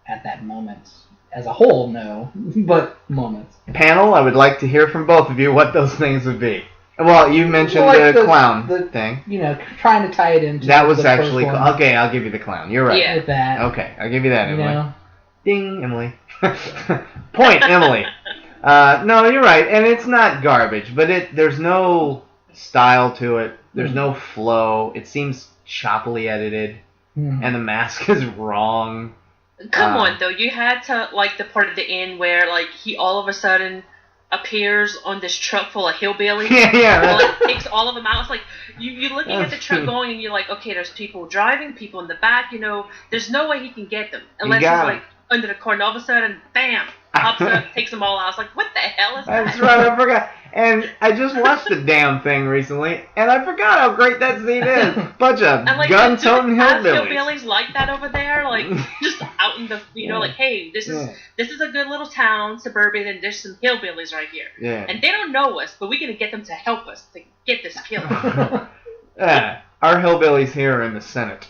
at that moment. As a whole, no, but moments. Panel, I would like to hear from both of you what those things would be. Well, you mentioned the clown thing. Trying to tie it into that was the actually first one. Okay, I'll give you the clown. You're right. Yeah. With that. Okay, I'll give you that, Emily. Ding, Emily. Point, Emily. No, you're right, and it's not garbage, but there's no style to it. There's no flow. It seems choppily edited, and the mask is wrong. Come on, though. You had to, like, the part at the end where, like, he all of a sudden appears on this truck full of hillbillies. Yeah. Like, takes all of them out. It's like, you're looking at the truck going, and you're like, okay, there's people driving, people in the back, you know. There's no way he can get them. Unless he's, like, under the car, and all of a sudden, bam, pops up, takes them all out. I was like, what the hell is that? That's right, I forgot. And I just watched the damn thing recently, and I forgot how great that scene is. Bunch of like, gun-toting hillbillies. hillbillies. Like that over there, like just out in the, you know, like, hey, this is a good little town, suburban, and there's some hillbillies right here. Yeah. And they don't know us, but we're gonna get them to help us to get this kill. Yeah, our hillbillies here are in the Senate.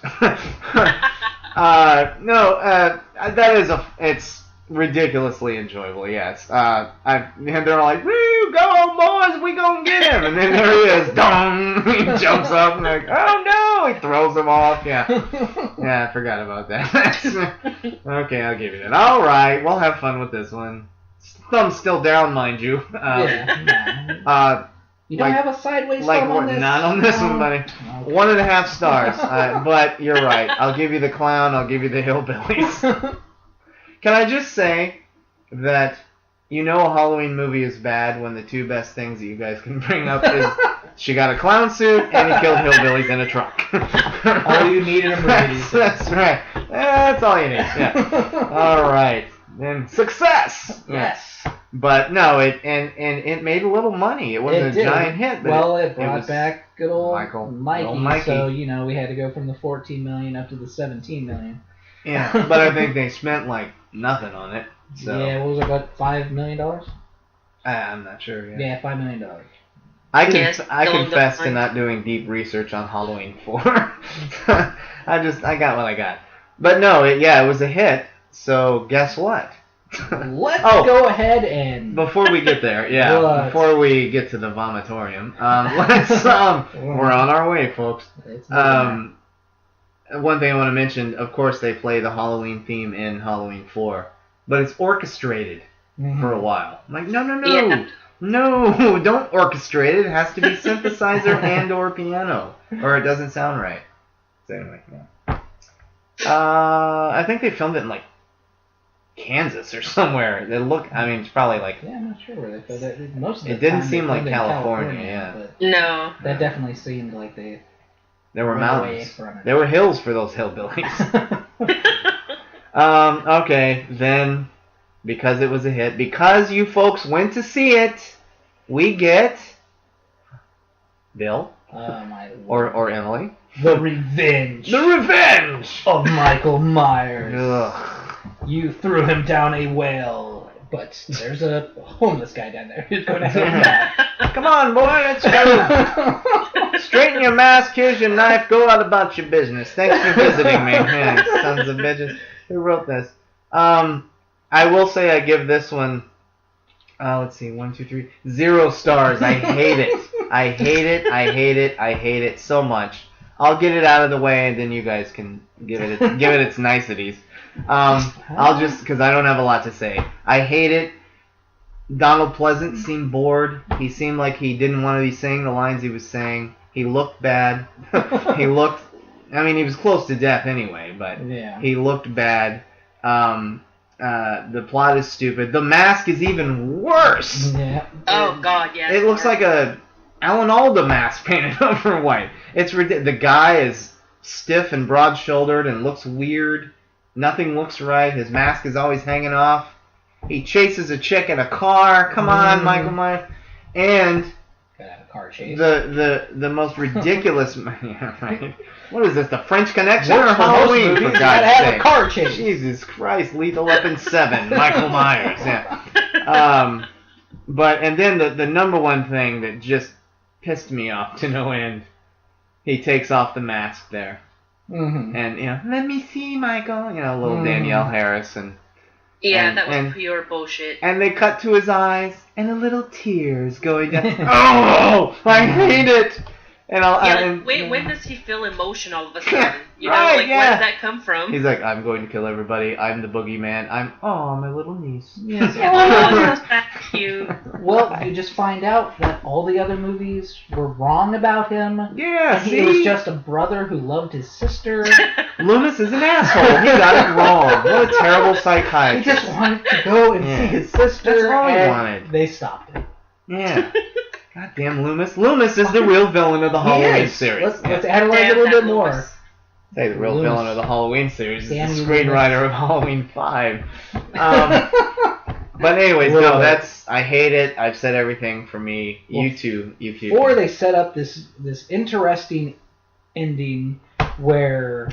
It's ridiculously enjoyable, yes. And they're like, woo, go on, boys, we gonna get him. And then there he is, dong, he jumps up and like, oh no, he throws him off, yeah. Yeah, I forgot about that. Okay, I'll give you that. All right, we'll have fun with this one. Thumb's still down, mind you. You don't have a sideways thumb on this? Not on this one, buddy. Okay. 1.5 stars. But you're right. I'll give you the clown. I'll give you the hillbillies. Can I just say that you know a Halloween movie is bad when the two best things that you guys can bring up is she got a clown suit and he killed hillbillies in a truck. All you need in a movie. That's right. That's all you need. Yeah. All right. Then success. Yes. But no, it made a little money. It wasn't a giant hit. But it brought back good old Mikey. So we had to go from the 14 million up to the 17 million. Yeah, but I think they spent like nothing on it. So. Yeah, what was it, about $5 million? I'm not sure. Yeah, $5 million. I confess to not doing deep research on Halloween 4. I got what I got. But no, it was a hit. So guess what? Let's go ahead and before we get there, before we get to the vomitorium, we're on our way, folks. One thing I want to mention, of course, they play the Halloween theme in Halloween 4, but it's orchestrated for a while. I'm like, no, don't orchestrate it. It has to be synthesizer and or piano, or it doesn't sound right. So anyway, I think they filmed it in like Kansas or somewhere. It's probably like... Yeah, I'm not sure where they filmed it. Most of the it didn't seem like California, No. That definitely seemed like they... There were mountains. There were hills for those hillbillies. Okay, then, because it was a hit, because you folks went to see it, we get... Bill? My Lord. Or Emily. The Revenge. The Revenge! Of Michael Myers. Ugh. You threw him down a well, but there's a homeless guy down there who's going to help him out. Come on, boy, let's go. Straighten your mask, here's your knife, go out about your business. Thanks for visiting me. Man, sons of bitches. Who wrote this? I will say I give this one, let's see, 1, 2, 3, 0 stars. I hate it. I hate it so much. I'll get it out of the way, and then you guys can give it its niceties. I'll just, because I don't have a lot to say. I hate it. Donald Pleasant seemed bored. He seemed like he didn't want to be saying the lines he was saying. He looked bad. He was close to death anyway, but he looked bad. The plot is stupid. The mask is even worse. Yeah. Oh, God, yeah. It looks like a Alan Alda mask painted over white. It's ridiculous. The guy is stiff and broad-shouldered and looks weird. Nothing looks right. His mask is always hanging off. He chases a chick in a car. Come on, Michael Myers. And gotta have a car chase. The most ridiculous. Yeah, right. What is this? The French Connection or What's Halloween? For God's gotta have sake. a car chase. Jesus Christ! Lethal Weapon 7. Michael Myers. Yeah. And then the number one thing that just pissed me off to no end. He takes off the mask there. And let me see, Michael. Little Danielle Harris that was pure bullshit. And they cut to his eyes and a little tears going down. Oh, I hate it. And I'll. When does he feel emotion all of a sudden? You know, right, like where did that come from? He's like, I'm going to kill everybody. I'm the boogeyman. My little niece. Yes. That's cute. Well, you just find out that all the other movies were wrong about him. Yeah, He was just a brother who loved his sister. Loomis is an asshole. He got it wrong. What a terrible psychiatrist. He just wanted to go and see his sister. That's all he and wanted. They stopped it. Yeah. Goddamn Loomis. Loomis is the real villain of the Halloween series. Let's analyze it a little bit more. Say the real Loomis. villain of the Halloween series is the Danny screenwriter of Halloween 5. But anyways, no, I hate it. I've said everything for me. Well, you too. Or they set up this interesting ending where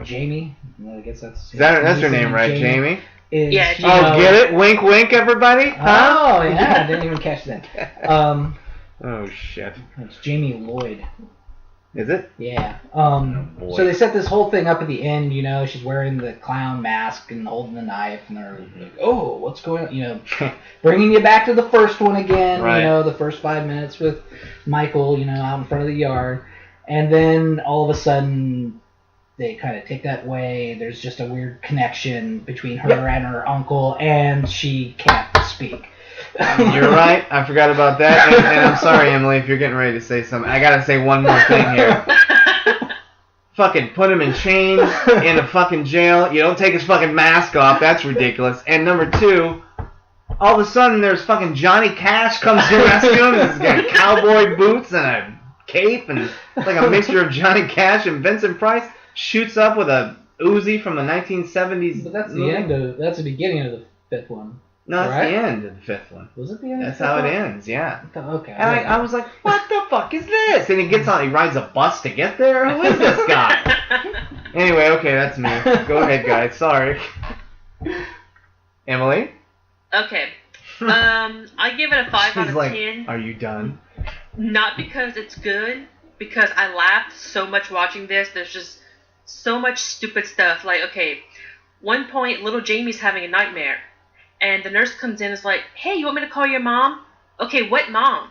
Jamie, I guess that's her name, right? Jamie? Yeah. Get it? Wink, wink, everybody? Huh? Oh, yeah, I didn't even catch that. Oh, shit. It's Jamie Lloyd. Is it? Yeah. So they set this whole thing up at the end, you know, she's wearing the clown mask and holding the knife, and they're like, oh, what's going on? You know, bringing you back to the first one again, right. You know, the first 5 minutes with Michael, you know, out in front of the yard. And then all of a sudden, they kind of take that way. There's just a weird connection between her and her uncle, and she can't speak. You're right. I forgot about that. And I'm sorry, Emily, if you're getting ready to say something. I gotta say one more thing here. Fucking put him in chains in a fucking jail. You don't take his fucking mask off. That's ridiculous. And number 2, all of a sudden there's fucking Johnny Cash comes to rescue him. He's got cowboy boots and a cape and it's like a mixture of Johnny Cash and Vincent Price. Shoots up with a Uzi from the 1970s. But that's the end of. That's the beginning of the 5th one. No, that's the end of the 5th one. Was it the end? That's how it ends. Yeah. Okay. And I was like, what the fuck is this? And he gets on. He rides a bus to get there. Who is this guy? Anyway, okay, that's me. Go ahead, guys. Sorry. Emily. Okay. I give it a 5 out of 10. Are you done? Not because it's good, because I laughed so much watching this. There's just so much stupid stuff. Like, okay, one point, little Jamie's having a nightmare, and the nurse comes in and is like, hey, you want me to call your mom? Okay, what mom?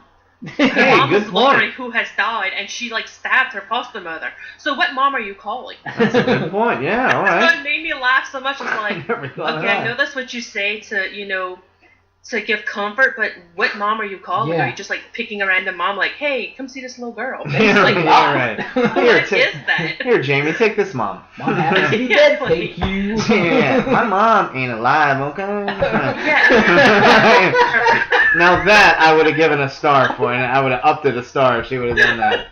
Her mom is Lori, who has died, and she, like, stabbed her foster mother. So what mom are you calling? That's a good point, yeah, all right. So it made me laugh so much. I was like, okay, I know that's what you say to, you know, to give comfort, but what mom are you calling? Yeah. Are you just like picking a random mom, like, hey, come see this little girl? Yeah, like, yeah, right. What is that? Here, Jamie, take this mom. Mom happens to be dead. Thank you. Yeah, my mom ain't alive, okay? Yeah. Now that I would have given a star for, and I would have upped it a star if she would have done that.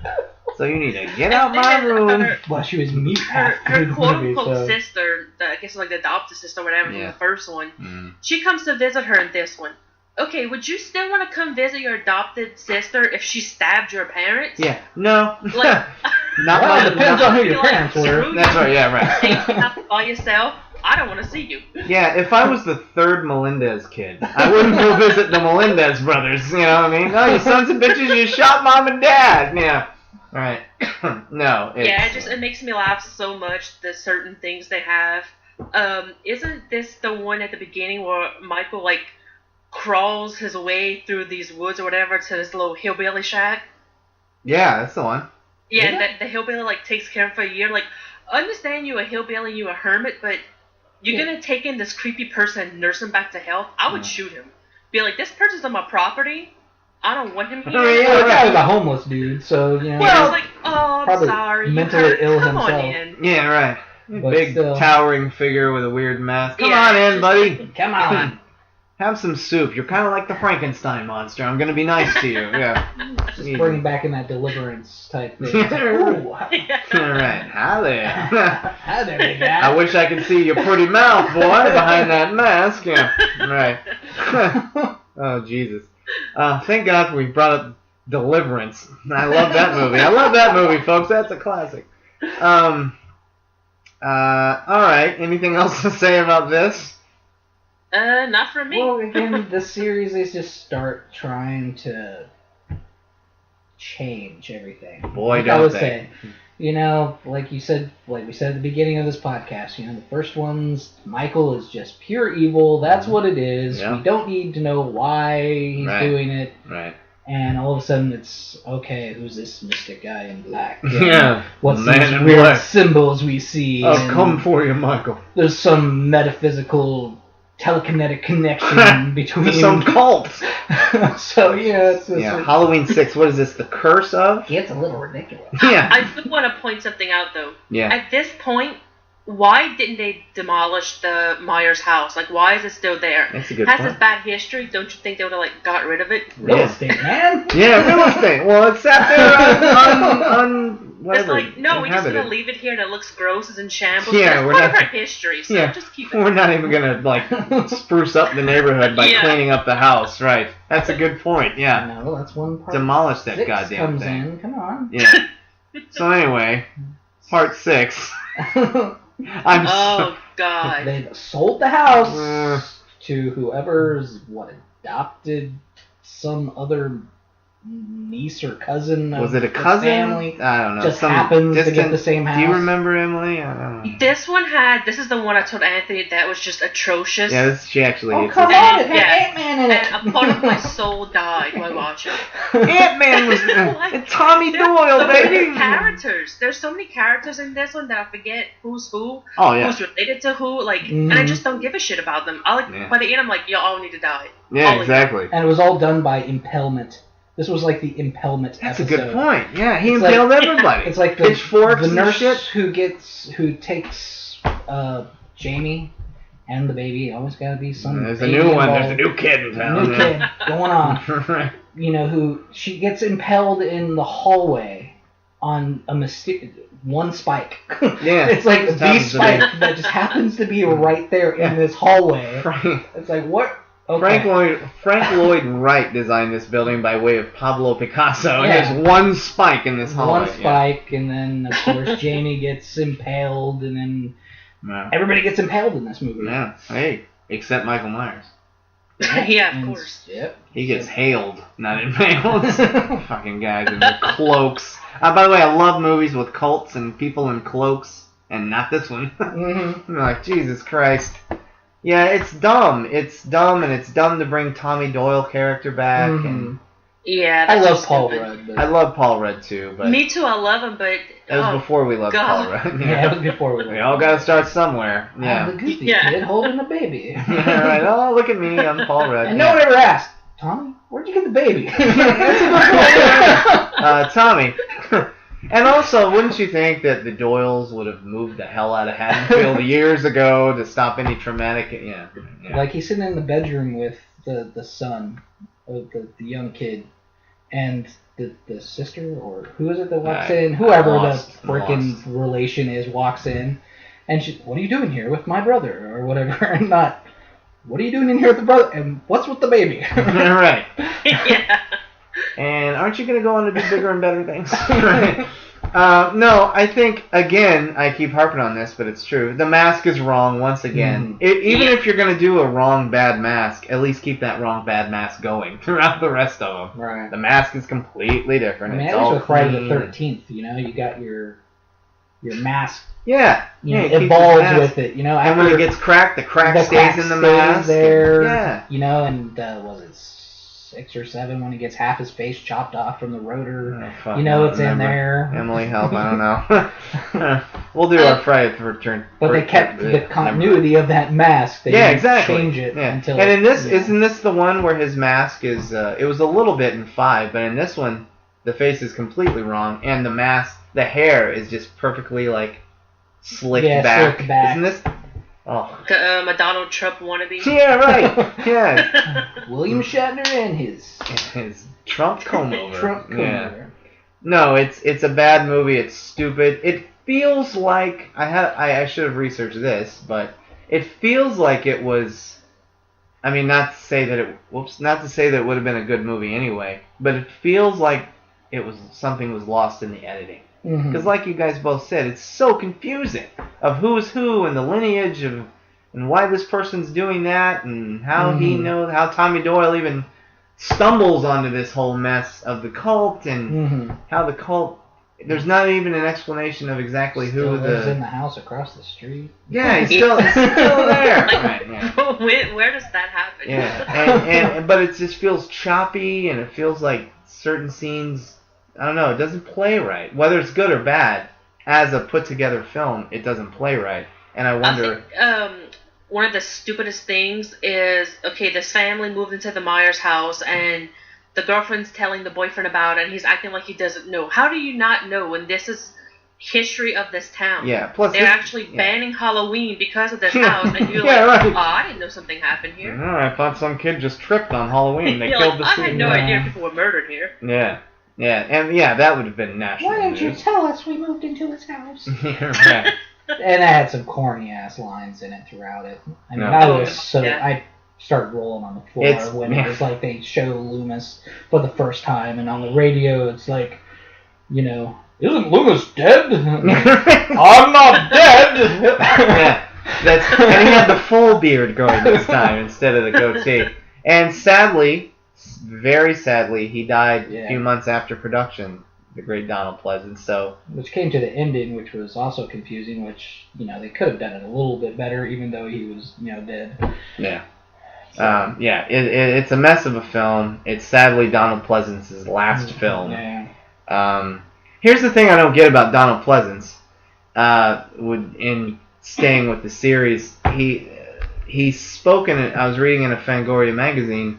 So you need to get out my room. Well, she was meat her half the quote-unquote movie, so. sister, I guess like the adopted sister or whatever from Yeah. the first one, she comes to visit her in this one. Okay, would you still want to come visit your adopted sister if she stabbed your parents? Yeah, no. Like, Not well, my, it depends on who your like, parents were. screw That's you. right, yeah, right. Take you out by yourself. I don't want to see you. Yeah, if I was the third Melendez kid, I wouldn't go visit the Melendez brothers, you know what I mean? Oh, you sons of bitches, you shot mom and dad. Yeah. Alright. No. Yeah, it makes me laugh so much, the certain things they have. Isn't this the one at the beginning where Michael, like, crawls his way through these woods or whatever to this little hillbilly shack? Yeah, that's the one. Yeah, Yeah. and that the hillbilly, like, takes care of him for a year. Like, understand you a hillbilly, you a hermit, but you're gonna take in this creepy person and nurse him back to health? I would shoot him. Be like, this person's on my property. I don't want him here. Oh, yeah, Well, the guy right. was a homeless dude, so, you know. Well, it's like, oh, I'm probably sorry. mentally you hurt. ill Come on himself. in. Yeah, right. But Big still. towering figure with a weird mask. Come Yeah, on in, just- buddy. Come on. Have some soup. You're kind of like the Frankenstein monster. I'm gonna be nice to you. Yeah. Just bring back in that Deliverance type thing. Yeah. Ooh. All right. Hi there. Hi there, big guy. I wish I could see your pretty mouth, boy, behind that mask. Yeah. Right. Oh, Jesus. Thank God we brought up Deliverance. I love that movie. I love that movie, folks. That's a classic. All right. Anything else to say about this? Not for me. Well, again, the series is just start trying to change everything. Boy, like don't I was they. saying, you know, like you said, like we said at the beginning of this podcast, you know, the first one's Michael is just pure evil. That's what it is. Yeah. We don't need to know why he's Right. doing it. Right. And all of a sudden it's, okay, who's this mystic guy in black? Yeah. What's Man these in weird black. symbols we see? I'll And come for you, Michael. there's some metaphysical telekinetic connection between To some cult. So yeah, it's just, Yeah, Halloween 6, what is this, the curse of? it's a little ridiculous. Yeah. I do want to point something out though. Yeah. At this point, why didn't they demolish the Myers house? Like, why is it still there? That's a good Has point. this bad history. Don't you think they would have like got rid of it? Real Yeah. estate, man. Yeah, real estate. Well, it's sat there on It's whatever. like, no, we're just inhabited. gonna leave it here and it looks gross, it's in shambles. Yeah, That's we're part not- of our history, so Yeah. just keep it. We're not even gonna like spruce up the neighborhood by Yeah. cleaning up the house, right? That's a good point. Yeah, No, that's one part. demolish that 6 goddamn comes thing. in. Come on. Yeah. So anyway, part 6. I'm Oh God. They've sold the house Uh. to whoever's adopted some other niece or cousin. was of it a the cousin? family. I don't know. Just Some happens to get distant- the same house. Do you remember Emily? I don't know. This is the one I told Anthony that was just atrocious. Yeah, she actually. Oh hates come it. on! It had Yeah. Ant-Man in it. And a part of my soul died while watching. Ant-Man was and Tommy Doyle, baby. There's so many characters in this one that I forget who's who, Oh yeah, who's related to who, like, and I Mhm. just don't give a shit about them. Yeah. By the end, I'm like, y'all all need to die. yeah, All of exactly. And it was all done by impalement. This was like the impalement That's a episode. good point. Yeah, he It's impaled like- everybody. It's like Pitchforks the and nurse shit. who takes Jamie and the baby. Always got to be some. There's a baby new one. involved. There's a new kid in town. New kid going on. Right. You know, who she gets impaled in the hallway on a one spike. Yeah, It's like just the happens to be. spike that just happens to be right there in this hallway. It's like, what? Okay. Frank Lloyd Wright designed this building by way of Pablo Picasso. Yeah. And there's one spike in this hallway. One spike, and then of course Jamie gets impaled, and then Yeah. everybody gets impaled in this movie. Yeah. Hey, except Michael Myers. Yeah, of And- course. Yep. He gets hailed, not impaled. Fucking guys in their cloaks. By the way, I love movies with cults and people in cloaks, and not this one. Mhm. I'm like, Jesus Christ. Yeah, it's dumb. It's dumb, and it's dumb to bring Tommy Doyle character back. Mhm. And Yeah, I that's love just Paul stupid. Rudd. But I love Paul Rudd too, but Me too, I love him, but that was before we loved God. Paul Rudd. yeah, it was before we We all gotta start somewhere. I'm Yeah. the goofy Yeah. kid holding a baby. Yeah, right. Oh, look at me. I'm Paul Rudd. And no one ever asked, Tommy, where'd you get the baby? Tommy. And also, wouldn't you think that the Doyles would have moved the hell out of Haddonfield years ago to stop any traumatic? Yeah. Like he's sitting in the bedroom with the son of the young kid, and the sister, or who is it that walks in? Whoever lost. the freaking relation is walks in, and she, what are you doing here with my brother, or whatever? And not, what are you doing in here with the brother? And what's with the baby? Right. yeah. And aren't you going to go on to do bigger and better things? Right. No, I think, again, I keep harping on this, but it's true. The mask is wrong once again. Even if you're going to do a wrong, bad mask, at least keep that wrong, bad mask going throughout the rest of them. Right. The mask is completely different. I mean, it's at least all with Friday clean. the 13th, you know, you got your mask, Yeah. you know, it keeps the evolves mask. with it, you know. And when it gets cracked, the crack the stays crack in the stays mask. there, Yeah. you know, and was it 6 or 7 when he gets half his face chopped off from the rotor? Oh, fuck, You know, I it's don't in remember. there. Emily, help! I don't know. We'll do our Friday the Return. But they kept the continuity of that mask. They Yeah, didn't exactly. change it Yeah. until. And in this, yeah. isn't this the one where his mask is? It was a little bit in 5, but in this one, the face is completely wrong, and the mask, the hair is just perfectly like slicked back. slicked back. Isn't this? Oh. A Donald Trump wannabe. Yeah, right. Yeah. William Shatner and his His Trump comb over. Trump comb Yeah. over. No, it's a bad movie. It's stupid. It feels like I should have researched this, but it feels like it was. I mean, not to say that it would have been a good movie anyway, but it feels like it was something was lost in the editing. Mhm. Because, like you guys both said, it's so confusing of who's who and the lineage of and why this person's doing that and how he knows how Tommy Doyle even stumbles onto this whole mess of the cult and Mhm. how the cult. There's not even an explanation of exactly Still who lives the. in the house across the street. Yeah, he's still there. Like, Right, yeah. where does that happen? Yeah, and but it just feels choppy, and it feels like certain scenes, I don't know, it doesn't play right. Whether it's good or bad, as a put-together film, it doesn't play right. And I wonder... I think, one of the stupidest things is, okay, this family moved into the Myers house, and the girlfriend's telling the boyfriend about it, and he's acting like he doesn't know. How do you not know when this is history of this town? Yeah, plus they're actually banning Halloween because of this house, and you're right. Oh, I didn't know something happened here. No, I thought some kid just tripped on Halloween. They killed the I had no idea people were murdered here. Yeah. Yeah, and that would have been national Why news. didn't you tell us we moved into his house? Yeah, right. And it had some corny ass lines in it throughout it. I mean, I started rolling on the floor when it was like they show Loomis for the first time, and on the radio it's like, isn't Loomis dead? I'm not dead. Yeah, and he had the full beard going this time instead of the goatee. And sadly, very sadly, he died a few months after production. The great Donald Pleasence. Which came to the ending, which was also confusing. Which they could have done it a little bit better, even though he was dead. Yeah. It's a mess of a film. It's sadly Donald Pleasence's last film. Yeah. Here's the thing I don't get about Donald Pleasence. In staying with the series, he's spoken. I was reading in a Fangoria magazine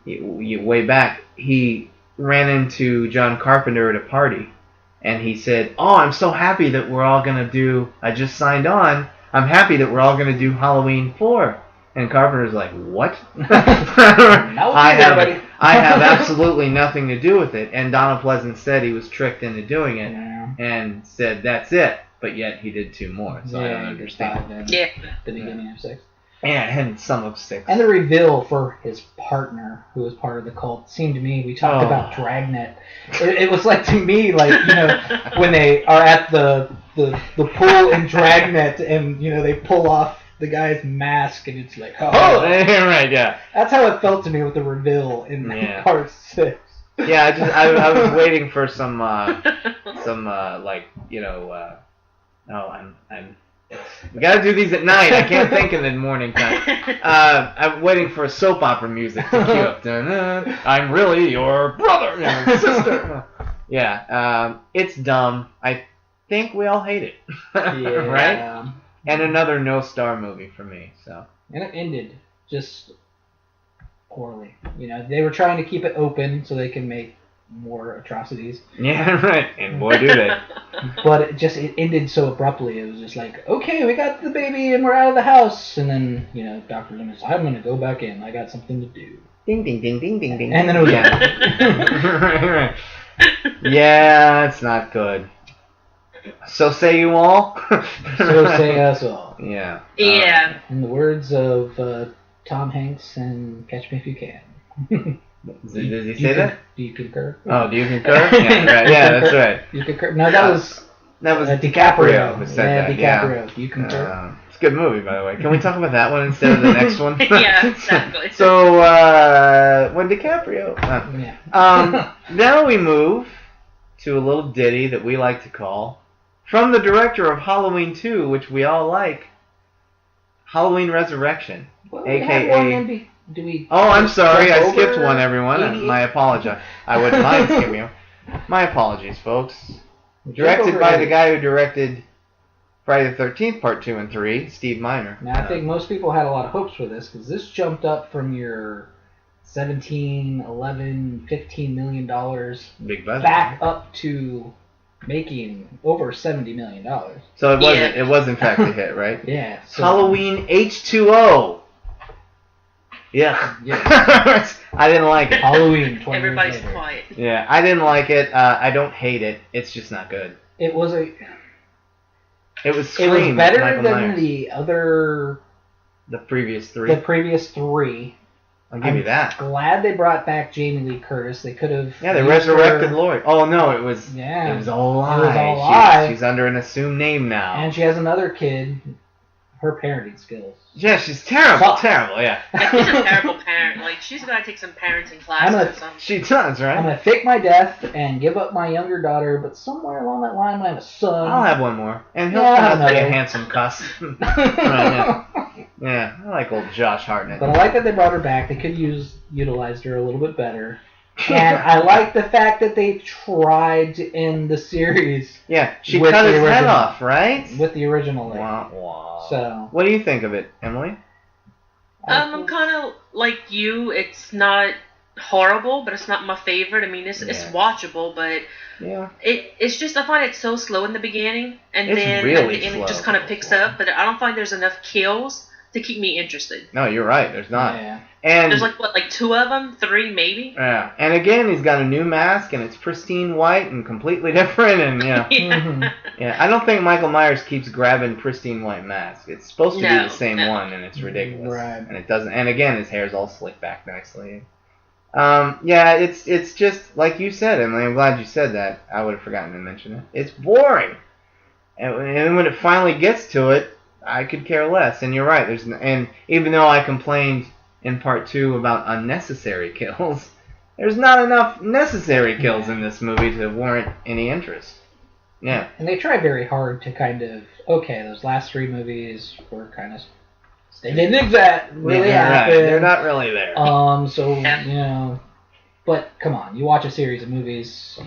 way back. He ran into John Carpenter at a party, and he said, "Oh, I'm so happy that we're all gonna do. I just signed on. I'm happy that we're all gonna do Halloween 4." And Carpenter's like, "What? I have absolutely nothing to do with it." And Donald Pleasence said he was tricked into doing it, and said that's it. But yet he did 2 more, so I don't understand. The beginning of 6. Yeah, and some of 6. And the reveal for his partner, who was part of the cult, seemed to me, we talked about Dragnet. It was like, to me, like, when they are at the pool in Dragnet, and, they pull off the guy's mask, and it's like, oh! Right, yeah. That's how it felt to me with the reveal in part 6. Yeah, I was waiting for some we gotta do these at night. I can't think of it in morning time. I'm waiting for soap opera music to cue up. I'm really your brother, sister. Yeah, it's dumb. I think we all hate it, right? And another no-star movie for me. So. And it ended just poorly. They were trying to keep it open so they can make more atrocities. Yeah, right. And boy, do they. But it ended so abruptly. It was just like, okay, we got the baby and we're out of the house. And then, Dr. Loomis, I'm going to go back in. I got something to do. Ding, ding, ding, ding, ding, ding. And then it was right. Yeah, it's not good. So say you all. So say us all. Yeah. Yeah. In the words of Tom Hanks and Catch Me If You Can. Does he say that? Do you concur? Oh, do you concur? Yeah, right. Yeah, that's right. You concur? No, that was DiCaprio who said that. DiCaprio. Yeah. Do you concur? It's a good movie, by the way. Can we talk about that one instead of the next one? Yeah, exactly. So, when DiCaprio... now we move to a little ditty that we like to call, from the director of Halloween 2, which we all like, Halloween Resurrection, a.k.a... Oh, I'm sorry. I skipped one, everyone. My apologies. I wouldn't mind skipping them. My apologies, folks. Directed by the guy who directed Friday the 13th Part 2 and 3, Steve Miner. Now, I think most people had a lot of hopes for this, because this jumped up from your $17, $11, $15 million big budget back up to making over $70 million. So it was in fact a hit, right? Yeah. So, Halloween H2O. Yeah. I didn't like it. Halloween 20 Everybody's years later. quiet. Yeah, I didn't like it. I don't hate it. It's just not good. It was Scream. better Michael than Myers. The previous 3. The previous 3. I'll give you that. Glad they brought back Jamie Lee Curtis. They could have. Yeah, they resurrected Laurie. Oh no, it was. Yeah. It was all a lie. It was all a lie. She's under an assumed name now. And she has another kid. Her parenting skills. Yeah, she's terrible. Terrible. Yeah. She's a terrible parent. Like, she's got to take some parenting classes or something. She does, right? I'm gonna fake my death and give up my younger daughter, but somewhere along that line, I'm gonna have a son. I'll have one more, and he'll be a handsome cuss. Right, yeah, I like old Josh Hartnett. But I like that they brought her back. They could have utilized her a little bit better. And I like the fact that they tried to end the series. Yeah, she cut his head off, right? With the original. Wow. So. What do you think of it, Emily? I'm kind of like you. It's not horrible, but it's not my favorite. I mean, it's watchable, but it's just I find it so slow in the beginning, and then really at the end slow. It just kind of picks up. But I don't find there's enough kills to keep me interested. No, you're right. There's not. Yeah. And there's like 2 of them, 3 maybe. Yeah. And again, he's got a new mask, and it's pristine white and completely different, and yeah. I don't think Michael Myers keeps grabbing pristine white masks. It's supposed to be the same one, and it's ridiculous. Right. And it doesn't. And again, his hair's all slicked back nicely. Yeah, it's just like you said, Emily. I'm glad you said that. I would have forgotten to mention it. It's boring, and when it finally gets to it, I could care less. And you're right. And even though I complained in part 2 about unnecessary kills, there's not enough necessary kills in this movie to warrant any interest. Yeah. And they try very hard to kind of those last 3 movies were kind of. They didn't exactly really happen. Right. They're not really there. So, but come on, you watch a series of movies,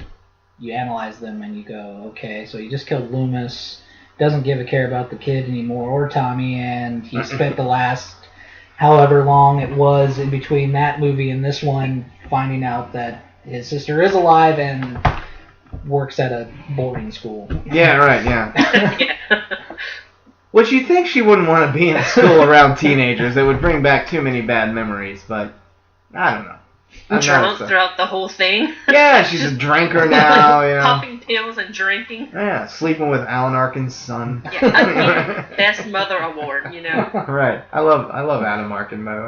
you analyze them, and you go, okay, so you just killed Loomis, doesn't give a care about the kid anymore, or Tommy, and he spent the last however long it was in between that movie and this one finding out that his sister is alive and works at a boarding school. Yeah, right, yeah. Which you think she wouldn't want to be in school around teenagers. It would bring back too many bad memories, but I don't know. Drunk throughout the whole thing. Yeah, she's a drinker now, Popping pills and drinking. Yeah, sleeping with Alan Arkin's son. Yeah, I mean, Best Mother Award, Right. I love Adam Arkin, by the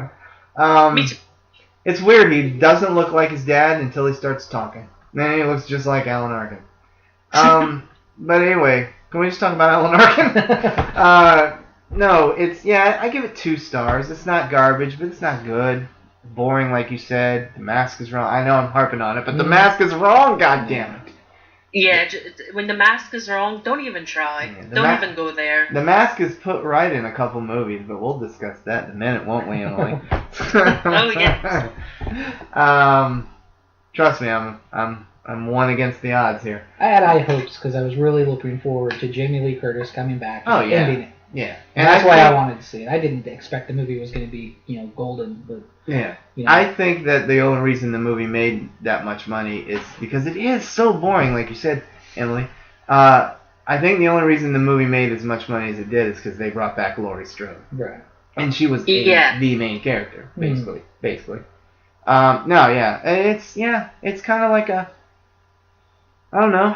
way. Me too. It's weird, he doesn't look like his dad until he starts talking. Then he looks just like Alan Arkin. But anyway, can we just talk about Alan Arkin? No, I give it 2 stars. It's not garbage, but it's not good. Boring, like you said. The mask is wrong. I know I'm harping on it, but the mask is wrong, goddammit. Yeah, when the mask is wrong, don't even try. Yeah, don't even go there. The mask is put right in a couple movies, but we'll discuss that in a minute, won't we, Emily? Oh, yes. Trust me, I'm one against the odds here. I had high hopes because I was really looking forward to Jamie Lee Curtis coming back. Oh, yeah. Ending it. Yeah. And that's why I wanted to see it. I didn't expect the movie was going to be, golden. But, yeah. I think that the only reason the movie made that much money is because it is so boring, like you said, Emily. I think the only reason the movie made as much money as it did is because they brought back Laurie Strode. Right. And she was the main character, basically. It's kind of like a, I don't know,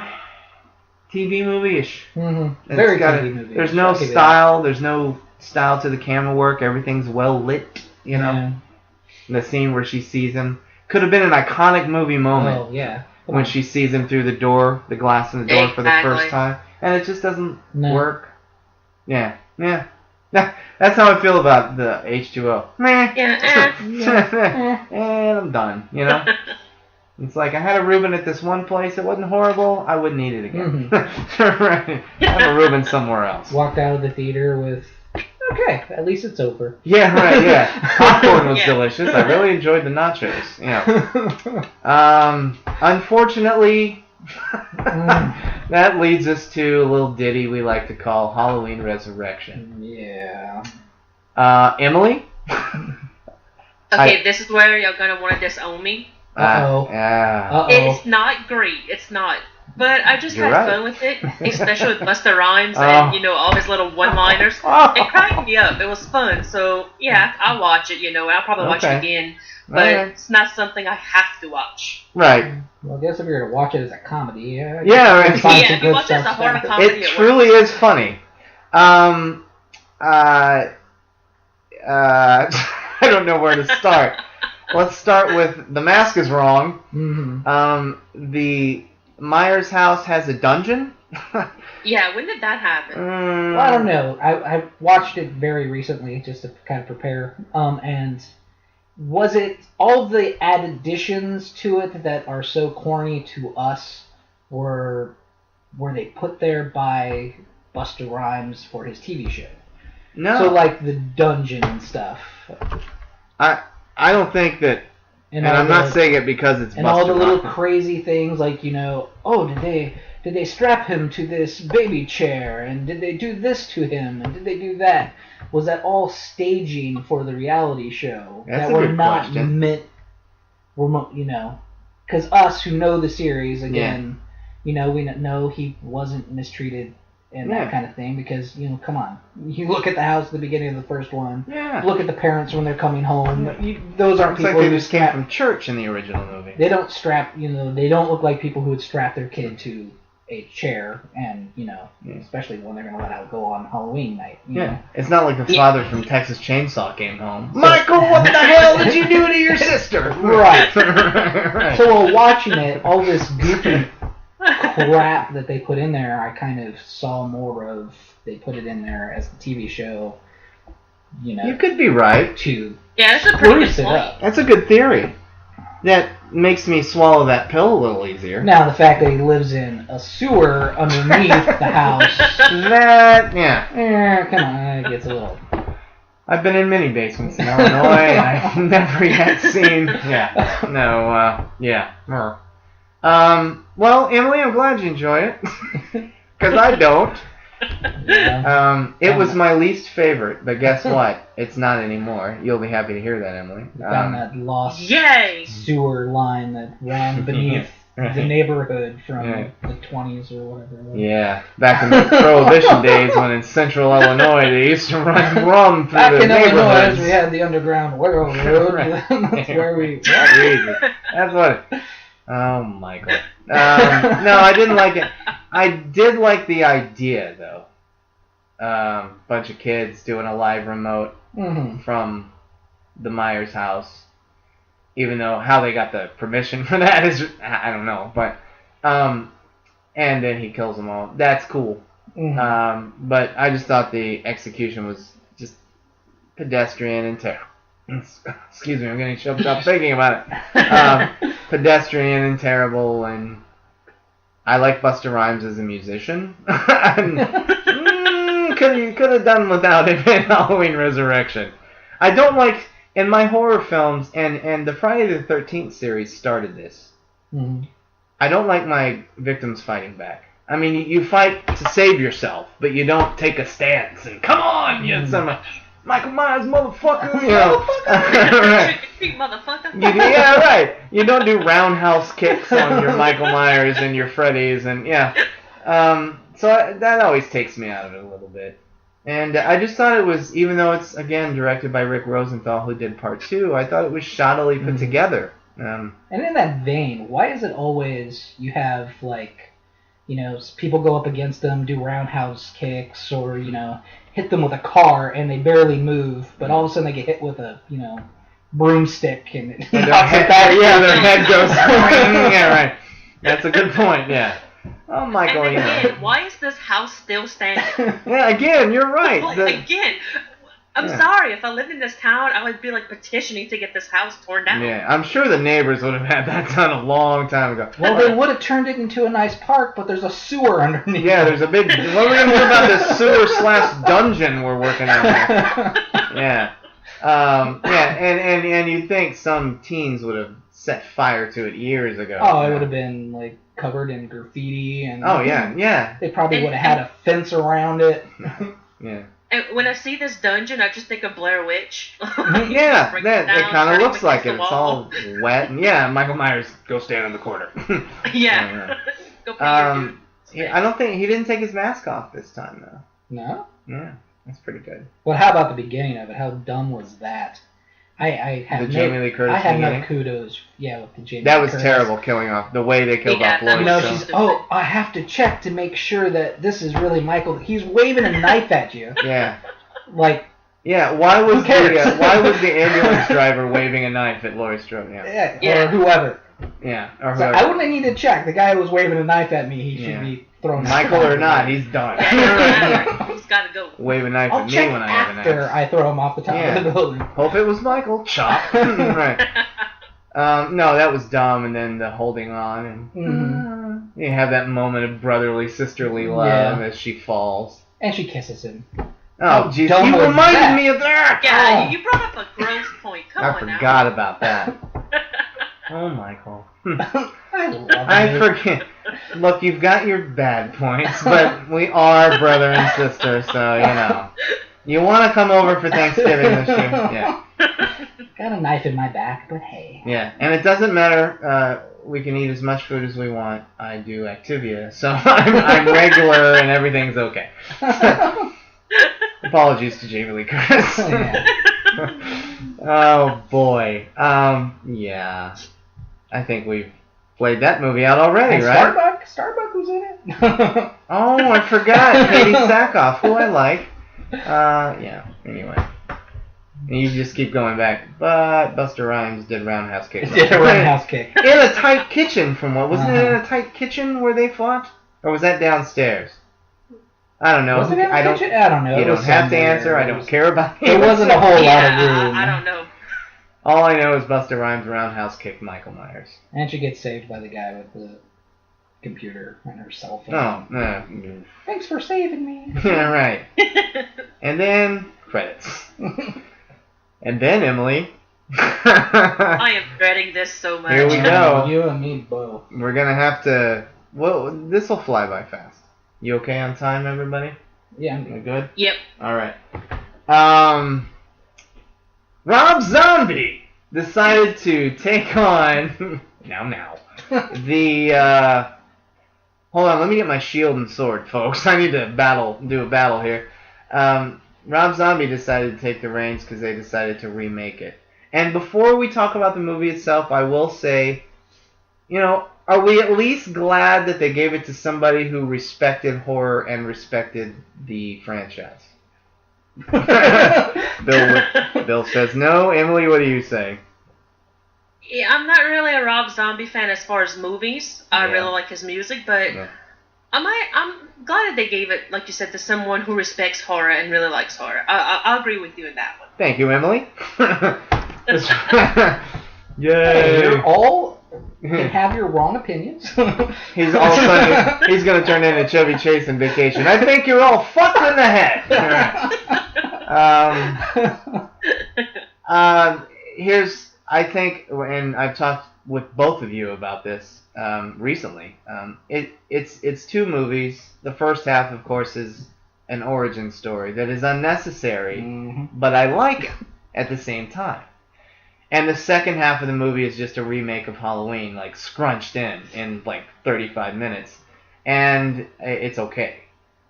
TV movie-ish. Mm-hmm. Very TV movie. There's no style. There's no style to the camera work. Everything's well lit. The scene where she sees him could have been an iconic movie moment. Oh yeah. When she sees him through the door, the glass in the door for the first time, and it just doesn't work. Yeah. That's how I feel about the H2O. And I'm done. It's like I had a Reuben at this one place. It wasn't horrible. I wouldn't eat it again. Right. I have a Reuben somewhere else. Walked out of the theater with, okay, at least it's over. Yeah, right. Yeah, popcorn was delicious. I really enjoyed the nachos. Unfortunately, that leads us to a little ditty we like to call Halloween Resurrection. Yeah. Emily? Okay, this is where you're going to want to disown me. Uh-oh. Yeah. It's not great. It's not. But I just had fun with it, especially with Busta Rhymes and, all his little one-liners. It cracked me up. It was fun. So, yeah, I'll watch it, I'll probably watch it again. But it's not something I have to watch. Right. Well, I guess if you're going to watch it as a comedy, yeah, right. If you watch it as a horror comedy, it truly is funny. I don't know where to start. Let's start with The Mask is Wrong. Mm-hmm. The Myers house has a dungeon. Yeah, when did that happen? Well, I don't know. I watched it very recently just to kind of prepare. And was it all the additions to it that are so corny to us were they put there by Busta Rhymes for his TV show? No. So like the dungeon and stuff. I don't think that And I'm not saying it because it's and Buster all the little Rockman. crazy things like, oh, did they strap him to this baby chair, and did they do this to him, and did they do that? Was that all staging for the reality show? That's that a were good not question. meant, because us who know the series again, we know he wasn't mistreated and that kind of thing, because come on, you look at the house at the beginning of the first one. Yeah. Look at the parents when they're coming home. Those aren't Looks people like they who just came from church in the original movie. They don't strap, they don't look like people who would strap their kid to a chair, and especially when they're going to let out go on Halloween night. You know? It's not like the father from Texas Chainsaw came home. Michael, what the hell did you do to your sister? Right. Right. So while watching it, all this goofy crap that they put in there, I kind of saw more of. They put it in there as the TV show. You could be right. To that's a pretty good spruce it point. up. That's a good theory. That makes me swallow that pill a little easier. Now the fact that he lives in a sewer underneath the house. That, Come on, it gets a little. I've been in many basements in Illinois, and I've never yet seen. Well, Emily, I'm glad you enjoy it, because I don't. Yeah. It was my least favorite, but guess what? It's not anymore. You'll be happy to hear that, Emily. Found that lost Yay! sewer line that ran beneath Right. the neighborhood from Right. the 20s or whatever it was. Yeah, back in the Prohibition days when in central Illinois they used to run rum through Back the in Illinois, neighborhoods. we had the Underground Railroad. Right. That's where we. Outrageous. That's what. Oh, Michael. No, I didn't like it. I did like the idea, though. Bunch of kids doing a live remote from the Myers house. Even though how they got the permission for that is, I don't know. But, and then he kills them all. That's cool. But I just thought the execution was just pedestrian and terrible. Excuse me, I'm getting choked up thinking about it. Pedestrian and terrible, and I like Busta Rhymes as a musician. Could have done without him in Halloween Resurrection. I don't like, in my horror films, and the Friday the 13th series started this. I don't like my victims fighting back. I mean, you fight to save yourself, but you don't take a stance and come on, you son of a Michael Myers, motherfucker. Right. Motherfucker. Yeah, right. You don't do roundhouse kicks on your Michael Myers and your Freddys, and so that always takes me out of it a little bit. And I just thought it was, even though it's again directed by Rick Rosenthal, who did part 2, I thought it was shoddily put together. And in that vein, why is it always you have people go up against them, do roundhouse kicks, or hit them with a car and they barely move, but all of a sudden they get hit with a broomstick and their head goes. Yeah, right. That's a good point. Yeah. Oh, Michael, and again, why is this house still standing? Yeah, again, you're right. Again, I'm sorry. If I lived in this town, I would be petitioning to get this house torn down. Yeah, I'm sure the neighbors would have had that done a long time ago. Well, they would have turned it into a nice park, but there's a sewer underneath. Yeah, there's a big. What are we gonna do about this sewer/dungeon we're working on here? Yeah. And you'd think some teens would have set fire to it years ago. Oh, it would have been covered in graffiti and. Oh yeah. They probably would have had a fence around it. Yeah. And when I see this dungeon, I just think of Blair Witch. Yeah, it kind of looks like it. It's all wet, and Michael Myers, go stand in the corner. Yeah. Go pay your dues. I don't think he didn't take his mask off this time though. No. Yeah, that's pretty good. Well, how about the beginning of it? How dumb was that? I have Jamie Lee Curtis. I have no kudos. Yeah, with the Jamie. That was Curtis. terrible, killing off the way they killed off Laurie. She's I have to check to make sure that this is really Michael. He's waving a knife at you. Yeah. Yeah. Why was the ambulance driver waving a knife at Laurie Strode? Yeah. Or whoever. Yeah. Or whoever. I wouldn't need to check. The guy who was waving a knife at me, he should be thrown. Michael or not, he's done. He's got to go. Wave a knife at me when I have a knife. After I throw him off the top of the building. Hope it was Michael. Chop. Right. No, that was dumb, and then the holding on, and you have that moment of brotherly, sisterly love as she falls. And she kisses him. Oh, jeez, you reminded me of that! Yeah, you brought up a gross point. Come on now. I forgot about that. Oh, Michael. I love I it. forget. Look, you've got your bad points, but we are brother and sister, so, you know. You want to come over for Thanksgiving this year? Yeah. Got a knife in my back, but hey. Yeah, and it doesn't matter. We can eat as much food as we want. I do Activia, so I'm regular and everything's okay. Apologies to Jamie Lee Curtis. Oh, yeah. Oh boy. Yeah. I think we've played that movie out already, And right? Starbuck was in it. Oh, I forgot. Katie Sackhoff, who I like. Yeah. Anyway. And you just keep going back. But Busta Rhymes did Roundhouse Kick. Did a roundhouse kick. In a tight kitchen, from what? Wasn't it in a tight kitchen where they fought? Or was that downstairs? I don't know. Was it in the I don't. kitchen? I don't know. You It don't was have to somewhere. answer. I don't care about it. It wasn't a whole lot of Yeah, room. I don't know. All I know is Busta Rhymes roundhouse kicked Michael Myers. And she gets saved by the guy with the computer and her cell phone. Oh, no. Thanks for saving me. Yeah, right. And then credits. And then Emily. I am dreading this so much. Here we go. You and me both. We're gonna have to. Well, this will fly by fast. You okay on time, everybody? Yeah, We good? Yep. All right. Rob Zombie decided to take on now the. Hold on, let me get my shield and sword, folks. I need to do a battle here. Rob Zombie decided to take the reins because they decided to remake it. And before we talk about the movie itself, I will say, are we at least glad that they gave it to somebody who respected horror and respected the franchise? Bill says no. Emily, what do you say? Yeah, I'm not really a Rob Zombie fan as far as movies. I Yeah. really like his music, but Yeah. I'm glad that they gave it, like you said, to someone who respects horror and really likes horror. I'll agree with you in that one. Thank you, Emily. Hey, Yay! you're all can have your wrong opinions. He's all of a sudden he's gonna turn into Chevy Chase in Vacation. I think you're all fucked in the head. Here's I think, and I've talked with both of you about this recently. It's two movies. The first half, of course, is an origin story that is unnecessary, but I like it at the same time. And the second half of the movie is just a remake of Halloween, like scrunched in like 35 minutes, and it's okay.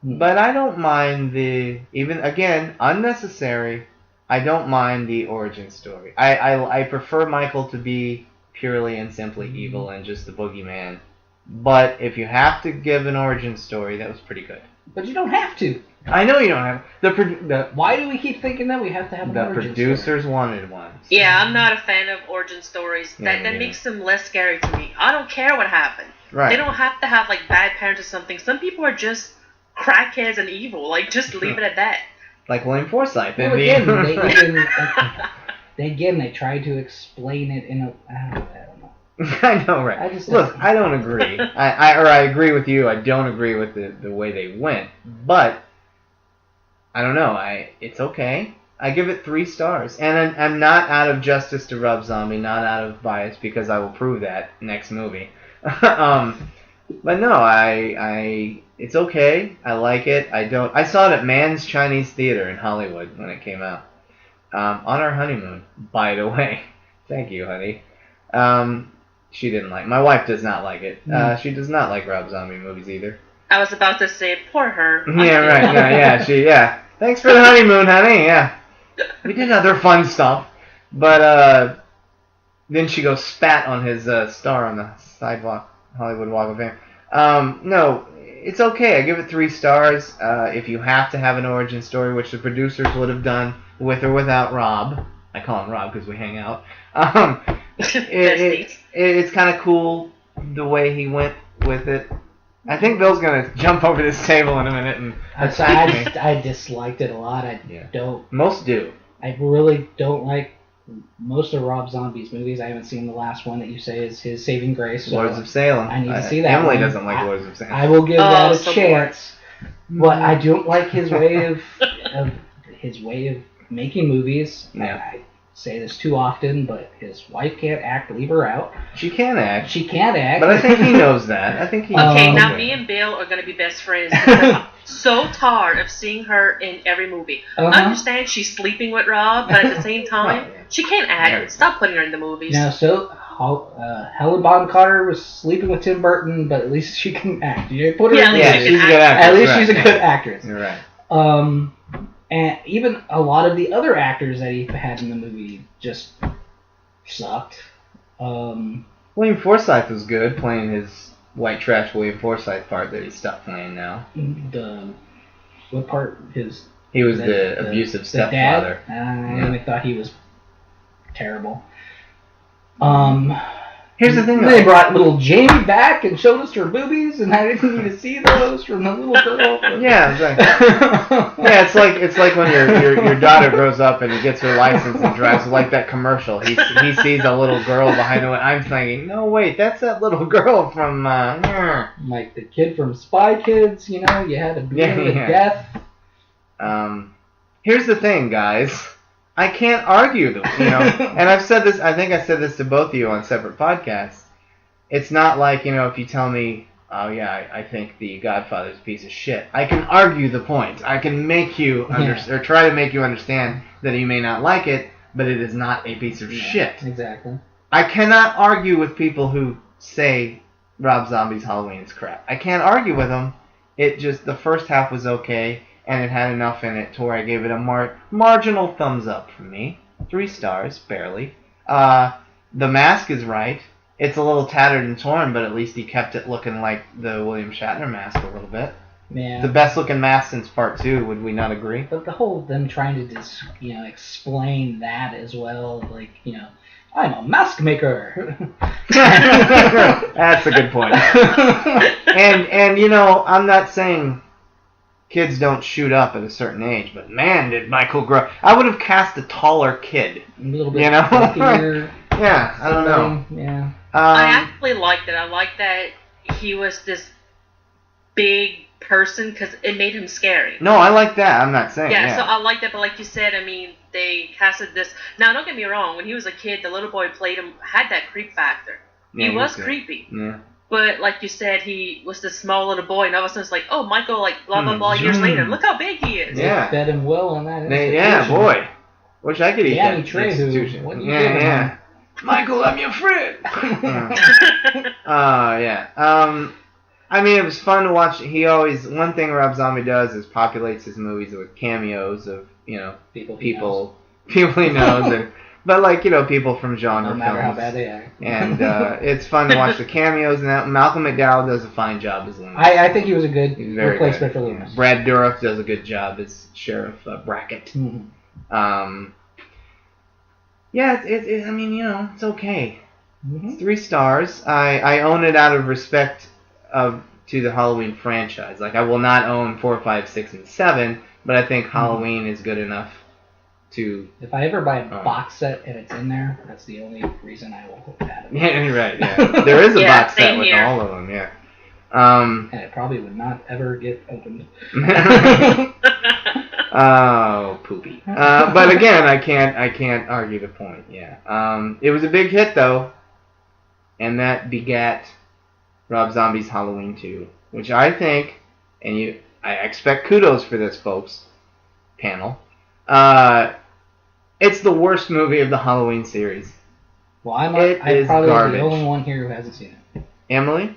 But I don't mind even unnecessary. I don't mind the origin story. I prefer Michael to be purely and simply evil and just the boogeyman. But if you have to give an origin story, that was pretty good. But you don't have to. I know you don't have Why do we keep thinking that we have to have an the origin producers wanted one. So. Yeah, I'm not a fan of origin stories. Yeah, That yeah. makes them less scary to me. I don't care what happened. Right. They don't have to have like bad parents or something. Some people are just crackheads and evil. Like just leave it at that. Like William Forsythe. Well, again, they tried to explain it in a. I don't know. I know, right? Look, I don't agree. I agree with you. I don't agree with the way they went. But I don't know. It's okay. I give it 3 stars, and I'm not out of justice to Rob Zombie, not out of bias, because I will prove that next movie. But no, it's okay. I like it. I saw it at Mann's Chinese Theater in Hollywood when it came out. On our honeymoon, by the way. Thank you, honey. She didn't like. My wife does not like it. She does not like Rob Zombie movies either. I was about to say, poor her. Yeah, right. No, yeah. Thanks for the honeymoon, honey. Yeah. We did other fun stuff, but then she goes spat on his star on the sidewalk, Hollywood Walk of Fame. No, it's okay. I give it 3 stars. If you have to have an origin story, which the producers would have done with or without Rob, I call him Rob because we hang out. It's kind of cool the way he went with it. I think Bill's gonna jump over this table in a minute and attack me. I disliked it a lot. Most do. I really don't like most of Rob Zombie's movies. I haven't seen the last one that you say is his Saving Grace. So Lords of Salem. I need to see that. Emily one. doesn't like Lords of Salem. I will give that a so chance, but I don't like his way of making movies. Yeah. say this too often, but his wife can't act. Leave her out. She can act. She can't act. But I think he knows that. I think he knows Okay, now that. me and Bill are gonna be best friends. I'm so tired of seeing her in every movie. I understand she's sleeping with Rob, but at the same time, she can't act. Stop putting her in the movies. Now, so Helen Bonham Carter was sleeping with Tim Burton, but at least she can act. You put her in Yeah, she's a good actress. At least she's a good actress. You're right. And even a lot of the other actors that he had in the movie just sucked. William Forsythe was good, playing his white trash William Forsythe part that he stopped playing now. What part? He was the abusive stepfather. I thought he was terrible. Here's the thing, though. They brought little Jamie back and showed us her boobies, and I didn't even see those from the little girl. Yeah, exactly. Yeah, it's like when your daughter grows up and gets her license and drives, like that commercial. He sees a little girl behind him. I'm thinking, no, wait, that's that little girl from like the kid from Spy Kids. You know, you had to beat him to death. Here's the thing, guys. I can't argue them, and I've said this, I think I said this to both of you on separate podcasts. It's not like, if you tell me, oh yeah, I think The Godfather's a piece of shit. I can argue the point. I can make you or try to make you understand that you may not like it, but it is not a piece of shit. Exactly. I cannot argue with people who say Rob Zombie's Halloween is crap. I can't argue with them. It just, the first half was okay. And it had enough in it to where I gave it a marginal thumbs up from me. 3 stars, barely. The mask is right. It's a little tattered and torn, but at least he kept it looking like the William Shatner mask a little bit. Yeah. The best looking mask since part 2, would we not agree? But the whole them trying to explain that as well, like, I'm a mask maker. That's a good point. And I'm not saying kids don't shoot up at a certain age, but man, did Michael grow. I would have cast a taller kid. A little bit bulkier. Yeah, I don't know. Yeah. I actually liked it. I liked that he was this big person because it made him scary. No, I like that. I'm not saying. Yeah, so I like that, but like you said, I mean, they casted this. Now, don't get me wrong. When he was a kid, the little boy played him had that creep factor. Yeah, he was creepy. Yeah. But like you said, he was this small little boy, and all of a sudden it's like, oh, Michael, like blah blah blah. Years later, look how big he is. Yeah, fed him well on that. Yeah, boy. Wish I could eat that institution. What you yeah. Michael, I'm your friend. I mean, it was fun to watch. One thing Rob Zombie does is populates his movies with cameos of people he knows. But people from genre films. No matter how bad they are. And it's fun to watch the cameos. And Malcolm McDowell does a fine job as Loomis. I think he was a good replacement for Loomis. Brad Dourif does a good job as Sheriff Brackett. Mm-hmm. Yeah, it's okay. Mm-hmm. It's 3 stars. I own it out of respect to the Halloween franchise. Like, I will not own 4, 5, 6, and 7, but I think Halloween is good enough. If I ever buy a box set and it's in there, that's the only reason I will have it. Yeah, you're right. Yeah, there is a box set with all of them. Yeah. And it probably would not ever get opened. Oh, poopy. But again, I can't argue the point. Yeah. It was a big hit though, and that begat Rob Zombie's Halloween 2, which I think, and I expect kudos for this, folks. Panel. It's the worst movie of the Halloween series. Well, I'm probably garbage. The only one here who hasn't seen it. Emily?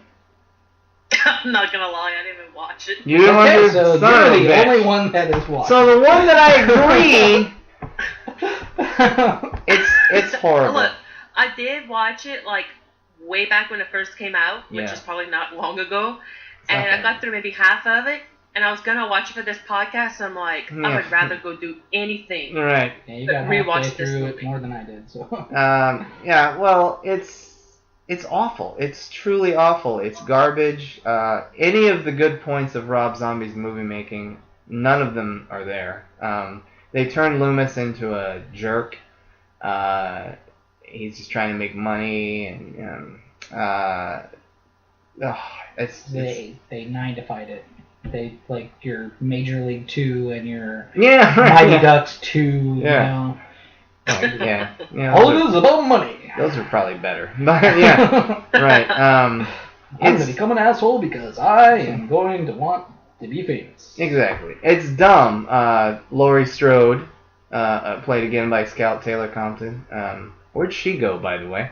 I'm not gonna lie, I didn't even watch it. You didn't watch it? So you're the only one that has watched. So the one that I agree, it's horrible. Look, I did watch it like way back when it first came out, which is probably not long ago, and I got through maybe half of it. And I was gonna watch it for this podcast, and I'm like, I would rather go do anything. Right. Yeah, you got rewatch through it more than I did. So. Yeah. Well, it's awful. It's truly awful. It's garbage. Any of the good points of Rob Zombie's movie making, none of them are there. They turned Loomis into a jerk. He's just trying to make money, and they 9-to-5'd it. They like your Major League 2 and your Mighty Ducks 2. You know. Like, yeah. All it is about money. Those are probably better. But yeah, right. I'm gonna become an asshole because I am going to want to be famous. Exactly. It's dumb. Laurie Strode, played again by Scout Taylor Compton. Where'd she go, by the way?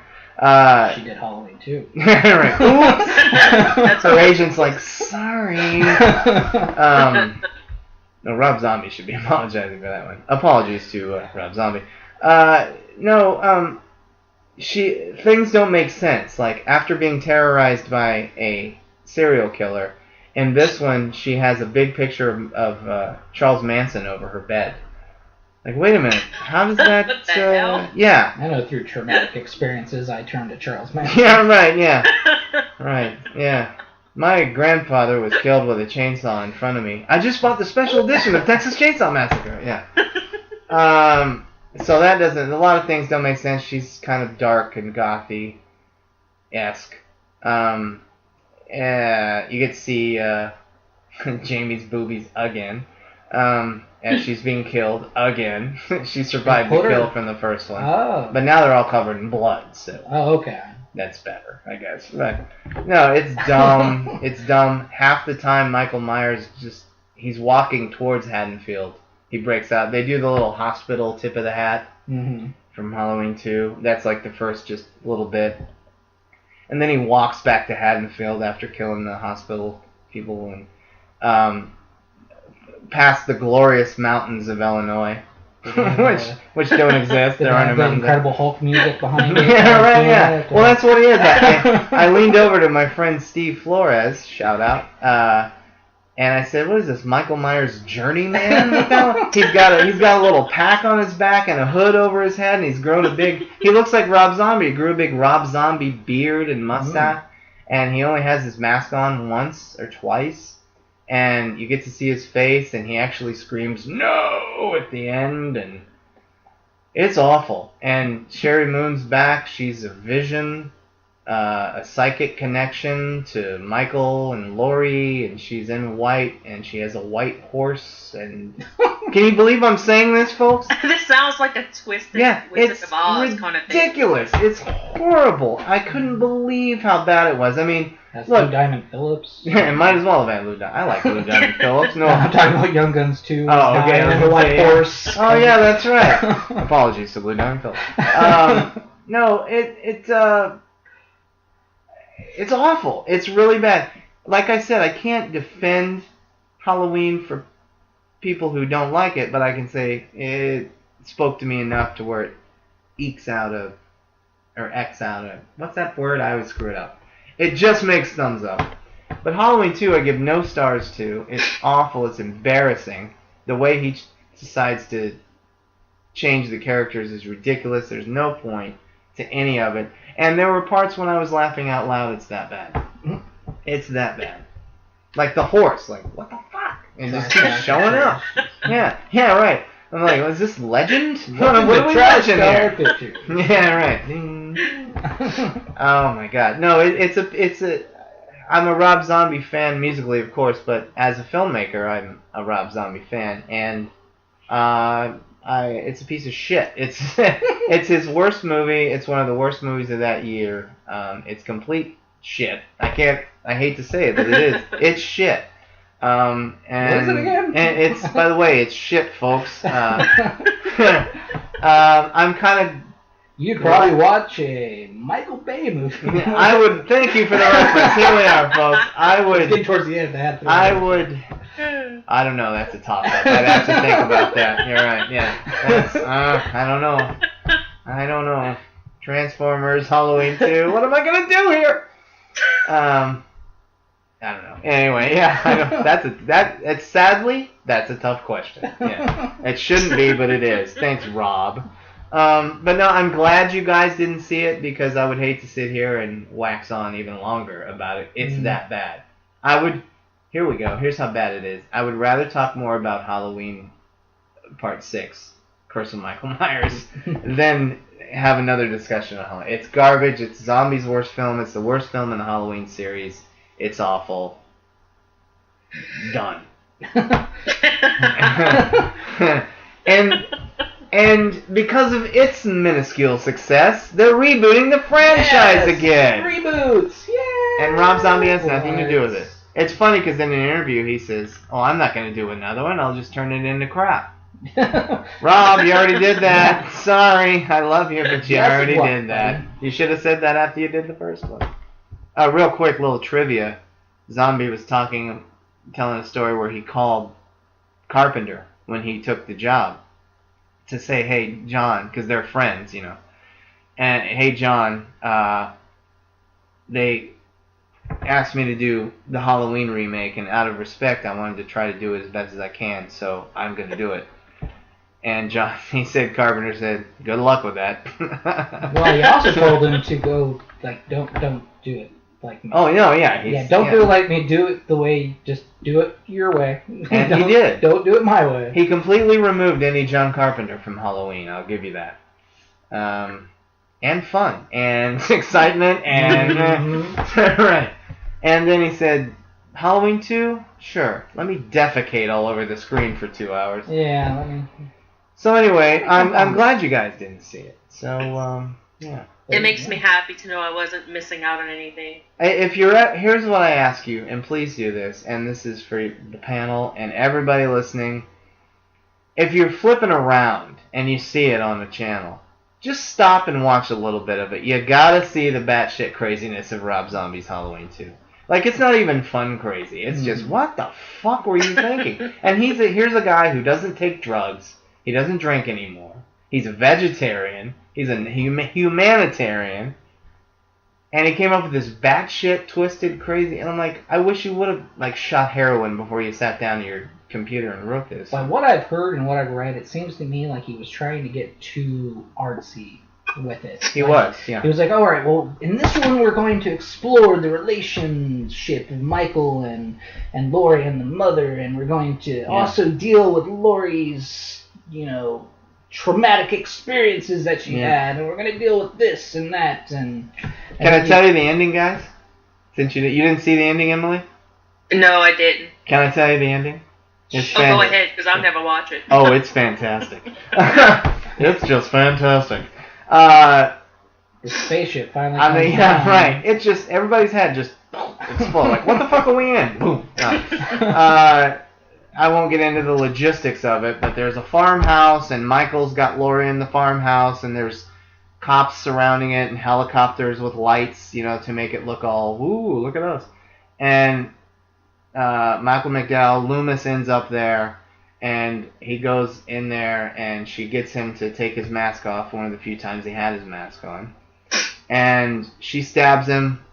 She did Halloween too. Right. Oops. Her agent's like, sorry. No, Rob Zombie should be apologizing for that one. Apologies to Rob Zombie. Things don't make sense. Like, after being terrorized by a serial killer, in this one, she has a big picture of Charles Manson over her bed. Like, wait a minute, how does that... What the hell? Yeah. I know through traumatic experiences I turned to Charles Manson. Yeah, right, yeah. Right, yeah. My grandfather was killed with a chainsaw in front of me. I just bought the special edition of Texas Chainsaw Massacre, yeah. So that doesn't... A lot of things don't make sense. She's kind of dark and gothy-esque. You get to see Jamie's boobies again. As she's being killed again. She survived the kill from the first one. Oh. But now they're all covered in blood, so... Oh, okay. That's better, I guess. But no, it's dumb. It's dumb. Half the time, Michael Myers he's walking towards Haddonfield. He breaks out. They do the little hospital tip of the hat from Halloween 2. That's like the first just little bit. And then he walks back to Haddonfield after killing the hospital people and past the glorious mountains of Illinois. which don't exist. There are no mountains. Incredible Hulk music behind it. Yeah, right, yeah. Well, that's what he is. I leaned over to my friend Steve Flores, shout out, and I said, "What is this, Michael Myers' Journeyman?" He's got a little pack on his back and a hood over his head, and he's grown a big. He looks like Rob Zombie. He grew a big Rob Zombie beard and mustache, and he only has his mask on once or twice. And you get to see his face, and he actually screams "No" at the end, and it's awful. And Sherry Moon's back. She's a vision, a psychic connection to Michael and Laurie, and she's in white, and she has a white horse. And can you believe I'm saying this, folks? This sounds like a twisted Wizard of Oz kind of thing. Ridiculous. It's horrible. I couldn't believe how bad it was. I mean, that's look, Lou Diamond Phillips. Yeah, it might as well have had Lou Diamond. I like Lou Diamond Phillips. No, I'm talking about Young Guns 2. Oh, okay. And the white horse. Oh, yeah, that's right. Apologies to Lou Diamond Phillips. No, it's awful. It's really bad. Like I said, I can't defend Halloween for people who don't like it, but I can say it spoke to me enough to where it X out of. What's that word? I always screw it up. It just makes thumbs up. But Halloween 2 I give no stars to. It's awful. It's embarrassing. The way he decides to change the characters is ridiculous. There's no point to any of it. And there were parts when I was laughing out loud. It's that bad. It's that bad. Like the horse. Like, what the fuck? And just keeps showing up. Yeah, right. I'm like, is this legend? What are we watching here? Yeah, right. Oh my god. No, it's a. I'm a Rob Zombie fan musically, of course, but as a filmmaker, I'm a Rob Zombie fan, and it's a piece of shit. It's his worst movie. It's one of the worst movies of that year. It's complete shit. I hate to say it, but it is. It's shit. And what is it again? And it's, by the way, it's shit, folks. I'm kind of. You'd probably watch a Michael Bay movie. I would. Thank you for the reference. Here we are, folks. I would. Getting towards the end, I would. I don't know. That's a toss-up. I'd have to think about that. You're right. Yeah. That's, I don't know. Transformers, Halloween 2. What am I gonna do here? I don't know. Anyway, yeah. I know. Sadly, that's a tough question. Yeah. It shouldn't be, but it is. Thanks, Rob. But no, I'm glad you guys didn't see it because I would hate to sit here and wax on even longer about it. It's that bad. Here we go. Here's how bad it is. I would rather talk more about Halloween Part 6, Curse of Michael Myers, than have another discussion on Halloween. It's garbage. It's Zombie's worst film. It's the worst film in the Halloween series. It's awful. Done. And And because of its minuscule success, they're rebooting the franchise again. Reboots! Yay! And Rob Zombie has nothing to do with it. It's funny because in an interview he says, "Oh, I'm not going to do another one. I'll just turn it into crap." Rob, you already did that. Sorry, I love you, but you already did that. You should have said that after you did the first one. Real quick little trivia. Zombie was telling a story where he called Carpenter when he took the job to say, "Hey, John," because they're friends, and, "Hey, John, they asked me to do the Halloween remake, and out of respect, I wanted to try to do it as best as I can, so I'm going to do it." And Carpenter said, "Good luck with that." Well, he also told him to go, don't do it like me. Oh, no, yeah. Don't do it like me. Do it the way, just do it your way. And he did. Don't do it my way. He completely removed any John Carpenter from Halloween, I'll give you that. And fun, and excitement, and... right. And then he said, "Halloween 2? Sure. Let me defecate all over the screen for 2 hours." Yeah, So anyway, I'm glad you guys didn't see it. So, yeah. It makes me happy to know I wasn't missing out on anything. If you're here's what I ask you, and please do this, and this is for the panel and everybody listening. If you're flipping around and you see it on the channel, just stop and watch a little bit of it. You gotta see the batshit craziness of Rob Zombie's Halloween 2. Like, it's not even fun crazy. It's just, what the fuck were you thinking? And here's a guy who doesn't take drugs. He doesn't drink anymore. He's a vegetarian. He's a humanitarian. And he came up with this batshit, twisted, crazy... And I'm like, I wish you would have, shot heroin before you sat down to your computer and wrote this. By what I've heard and what I've read, it seems to me like he was trying to get too artsy with it. He was, yeah. He was like, all right, well, in this one we're going to explore the relationship of Michael and Laurie and the mother, and we're going to also deal with Laurie's, traumatic experiences that she had, and we're going to deal with this and that. And Can I tell you the ending, guys? Since you didn't see the ending, Emily? No, I didn't. Can I tell you the ending? Go ahead, because I'll never watch it. Oh, it's fantastic. It's just fantastic. The spaceship finally comes down. Right. It's just, everybody's head just explode. Like, what the fuck are we in? Boom. I won't get into the logistics of it, but there's a farmhouse, and Michael's got Laurie in the farmhouse, and there's cops surrounding it, and helicopters with lights, to make it look all, ooh, look at us. And Michael McDowell, Loomis ends up there, and he goes in there, and she gets him to take his mask off, one of the few times he had his mask on. And she stabs him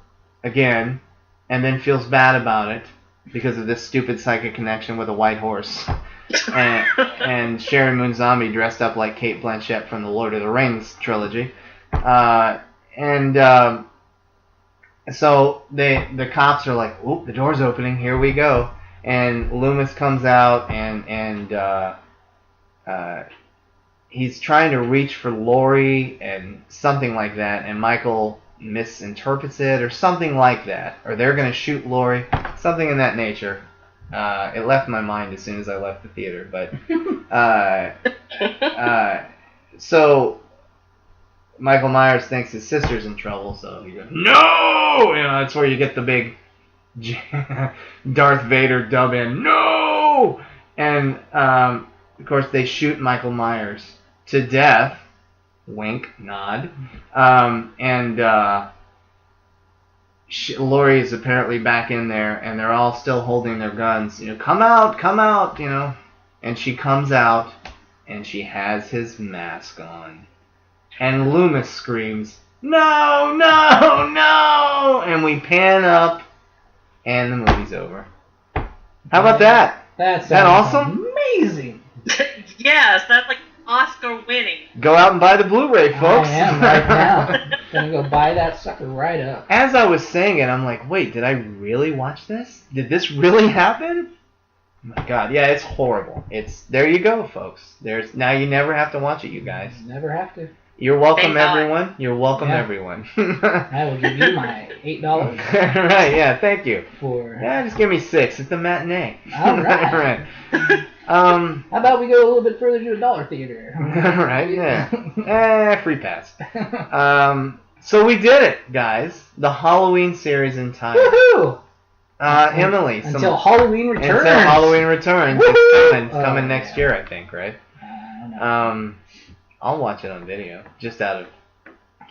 again, and then feels bad about it because of this stupid psychic connection with a white horse. And Sharon Moon Zombie dressed up like Cate Blanchett from the Lord of the Rings trilogy. So the cops are like, "Oop, the door's opening, here we go." And Loomis comes out, and he's trying to reach for Laurie and something like that, and Michael misinterprets it or something like that, or they're going to shoot Laurie, something in that nature. It left my mind as soon as I left the theater, but so Michael Myers thinks his sister's in trouble, so he goes, "No!" That's where you get the big Darth Vader dub in, "No!" And of course they shoot Michael Myers to death. Wink, nod. Laurie is apparently back in there, and they're all still holding their guns. Come out, And she comes out, and she has his mask on. And Loomis screams, "No, no, no!" And we pan up, and the movie's over. How about that? That's awesome? Amazing. Yes, that's like Oscar winning. Go out and buy the Blu-ray, folks. I am right now. Gonna go buy that sucker right up. As I was saying it, I'm like, wait, did I really watch this? Did this really happen? Oh my god, yeah, it's horrible. There you go, folks. Now you never have to watch it, you guys. Never have to. You're welcome, everyone. You're welcome, everyone. I will give you my $8. Right, yeah, thank you. Yeah, just give me $6. It's a matinee. All right. How about we go a little bit further to a dollar theater? Right, yeah. Free pass. So we did it, guys. The Halloween series in time. Woohoo! Emily. Until Halloween returns. Until Halloween returns. It's coming next year, I think, right? I don't know. I'll watch it on video, just out of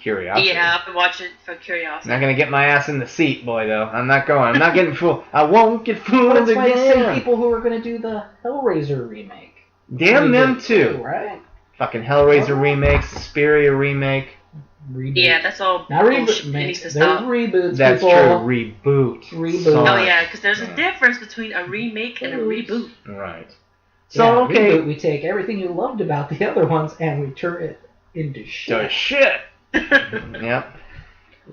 curiosity. Yeah, I've been watching it for curiosity. Not gonna get my ass in the seat, boy, though. I'm not going. I'm not getting fooled. I won't get fooled But that's why the same again. people who are going to do the Hellraiser remake. Damn them too. Right? Fucking Hellraiser remake, Suspiria remake. Reboot. Yeah, that's all Not bullshit. It reboot. needs to There's stop. reboots. That's people. true. Reboot. Reboot. Oh Sorry. yeah, because there's a difference between a remake and a reboot. Right. So So okay. reboot, we take everything you loved about the other ones and we turn it into shit. So shit. Yep.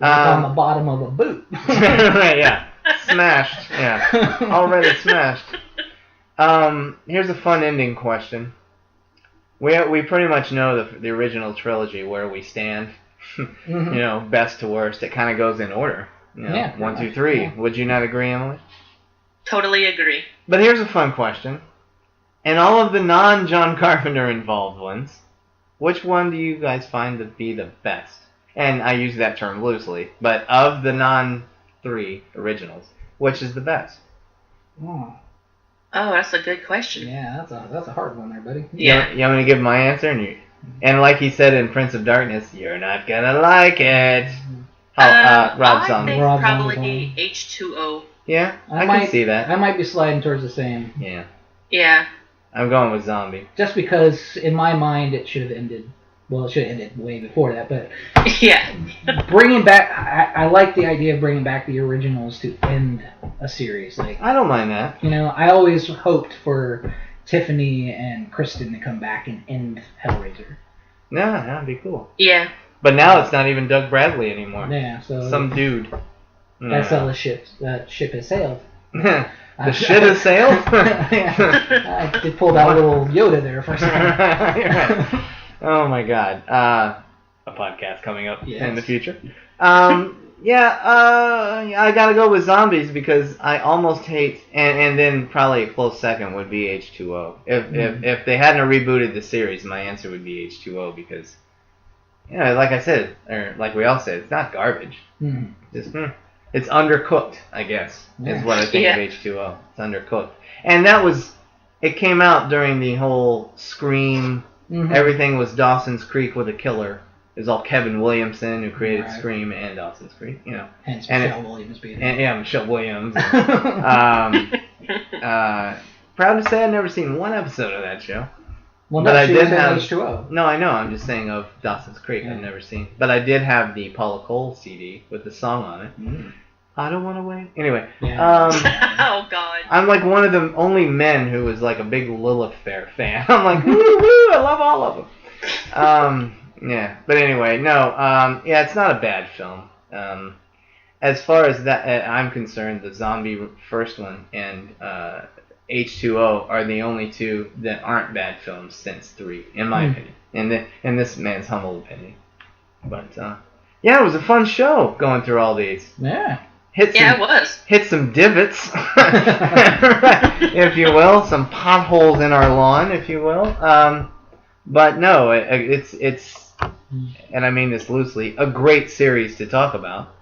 Like on the bottom of a boot. Right, yeah. Smashed. Yeah. Already smashed. Here's a fun ending question. We pretty much know the original trilogy, where we stand. Mhm. You know, best to worst. It kind of goes in order. You know, Yeah, 1, 2, pretty 3. much, yeah. Would you not agree, Emily? Totally agree. But here's a fun question. In all of the non-John Carpenter involved ones, which one do you guys find to be the best? And I use that term loosely, but of the non-3 originals, which is the best? Oh, Oh, that's a good question. yeah, that's a hard one there, buddy. Yeah. You want me to give my answer? And like he said in Prince of Darkness, you're not gonna like it. Rob I Zombie. think Rob probably Zombie. H2O. Yeah, I might can see that. I might be sliding towards the same. Yeah, Yeah. I'm going with Zombie. Just because, in my mind, it should have ended. Well, it should have ended way before that, but Yeah. bringing back, I like the idea of bringing back the originals to end a series. Like, I don't mind that. you know, I always hoped for Tiffany and Kristen to come back and end Hellraiser. Yeah, that'd be cool. Yeah. But now it's not even Doug Bradley anymore. Yeah, so Some dude. that's how the ship has sailed. The shit has sailed? Yeah. I just pulled out a little Yoda there for a second. Right. Oh my god. A podcast coming up Yes. in the future. I gotta go with Zombies because I almost hate, and then probably a close second would be H2O. If they hadn't rebooted the series, my answer would be H2O because, you know, like I said, or like we all said, it's not garbage. Mhm. Just, it's undercooked, I guess, is what I think Yeah. of H2O. It's undercooked. And it came out during the whole Scream, Mhm. everything was Dawson's Creek with a killer. It was all Kevin Williamson who created Right. Scream and Dawson's Creek, you know. Hence and Michelle Williams being And yeah, Michelle Williams. Proud to say I've never seen one episode of that show. well, but no, I she did was in have- H2O. No, I know. I'm just saying of Dawson's Creek. Yeah. I've never seen. But I did have the Paula Cole CD with the song on it. Mm. I don't want to wait. Anyway, Yeah. Oh God. I'm like one of the only men who was like a big Lilith Fair fan. I'm like, woo woo, I love all of them. Yeah, but anyway, no, yeah, it's not a bad film. As far as that I'm concerned, the Zombie first one and H2O are the only two that aren't bad films since 3, in my opinion. In this man's humble opinion. But yeah, it was a fun show going through all these. Yeah. Yeah, it was. Hit some divots, if you will, some potholes in our lawn, if you will. But no, it's and I mean this loosely, a great series to talk about.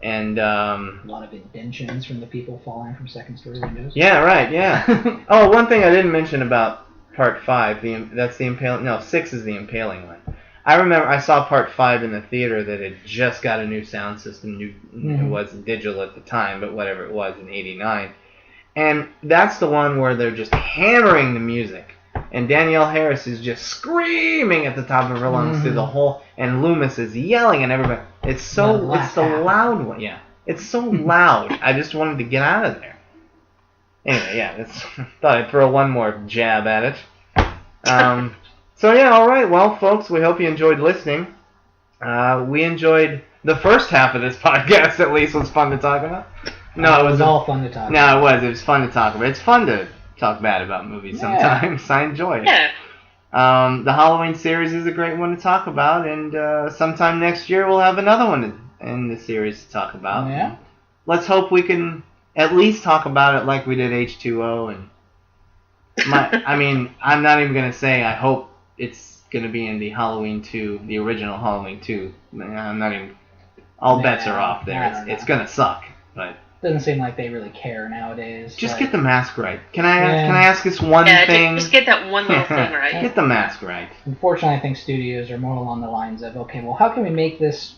And A lot of indentions from the people falling from second-story windows. yeah, right, yeah. Oh, one thing I didn't mention about Part 5, that's the impaling. No, 6 is the impaling one. I remember I saw Part 5 in the theater that had just got a new sound system. It wasn't digital at the time, but whatever it was in '89. And that's the one where they're just hammering the music. And Danielle Harris is just screaming at the top of her lungs through the whole, and Loomis is yelling and everybody. It's the loud one. Yeah, it's so loud. I just wanted to get out of there. Anyway, yeah, thought I'd throw one more jab at it. So yeah, all right. Well, folks, we hope you enjoyed listening. We enjoyed the first half of this podcast. At least was fun to talk about. No, it was all fun to talk about. No, it was. It was fun to talk about. It's fun to talk bad about movies sometimes. I enjoy it. Yeah. The Halloween series is a great one to talk about, and sometime next year we'll have another one in the series to talk about. Yeah. Let's hope we can at least talk about it like we did H2O and I mean, I'm not even gonna say I hope it's gonna be in the Halloween 2, the original Halloween 2. I'm not even. All bets are off there. It's gonna suck, but. Doesn't seem like they really care nowadays. Just get the mask right. Can I ask this one thing? Just get that one little thing right. Get the mask right. Unfortunately, I think studios are more along the lines of, okay, well, how can we make this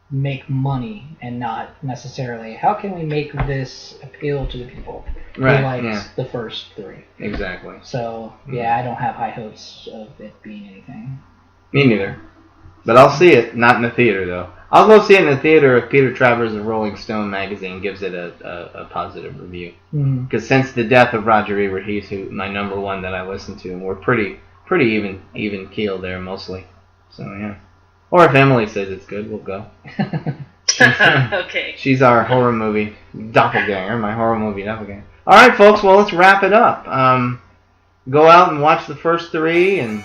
make money and not necessarily how can we make this appeal to the people who likes the first 3? Exactly. So, I don't have high hopes of it being anything. Me neither. But I'll see it, not in the theater, though. I'll go see it in the theater if Peter Travers of Rolling Stone magazine gives it a positive review. Because since the death of Roger Ebert, he's my number one that I listen to, and we're pretty even keel there mostly. So, yeah. Or if Emily says it's good, we'll go. Okay. She's our horror movie doppelganger, my horror movie doppelganger. All right, folks, well, let's wrap it up. Go out and watch the first 3, and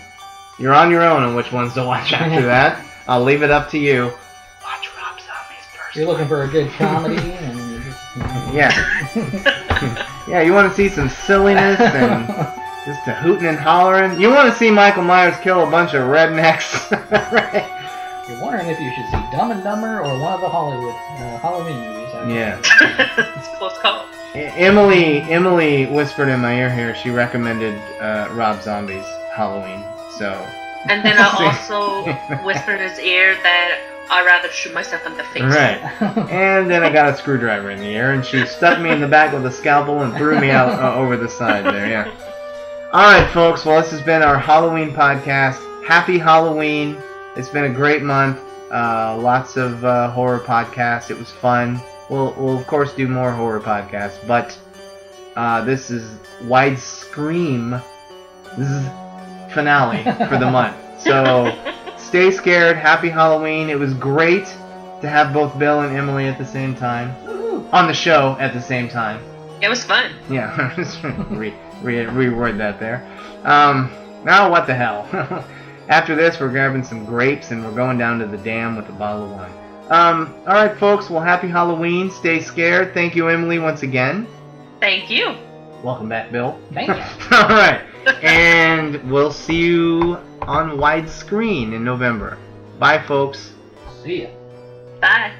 you're on your own on which ones to watch after that. I'll leave it up to you. Watch Rob Zombie's first. You're looking for a good comedy, and you just... Yeah. Yeah, you want to see some silliness and just a hooting and hollering. You want to see Michael Myers kill a bunch of rednecks. Right? You're wondering if you should see Dumb and Dumber or one of the Hollywood Halloween movies. Yeah. It's a close call. Emily whispered in my ear here. She recommended Rob Zombie's Halloween. So. And then I also whispered in his ear that I'd rather shoot myself in the face. Right. And then I got a screwdriver in the ear, and she stuck me in the back with a scalpel and threw me out over the side there. Yeah. All right, folks. Well, this has been our Halloween podcast. Happy Halloween. It's been a great month. Lots of horror podcasts. It was fun. We'll of course do more horror podcasts, but this is Wide Scream. This is finale for the month. So stay scared. Happy Halloween. It was great to have both Bill and Emily at the same time on the show at the same time. It was fun. Yeah, reword that there. Now what the hell? After this, we're grabbing some grapes and we're going down to the dam with a bottle of wine. All right, folks. Well, happy Halloween. Stay scared. Thank you, Emily, once again. Thank you. Welcome back, Bill. Thank you. All right. And we'll see you on widescreen in November. Bye, folks. See ya. Bye.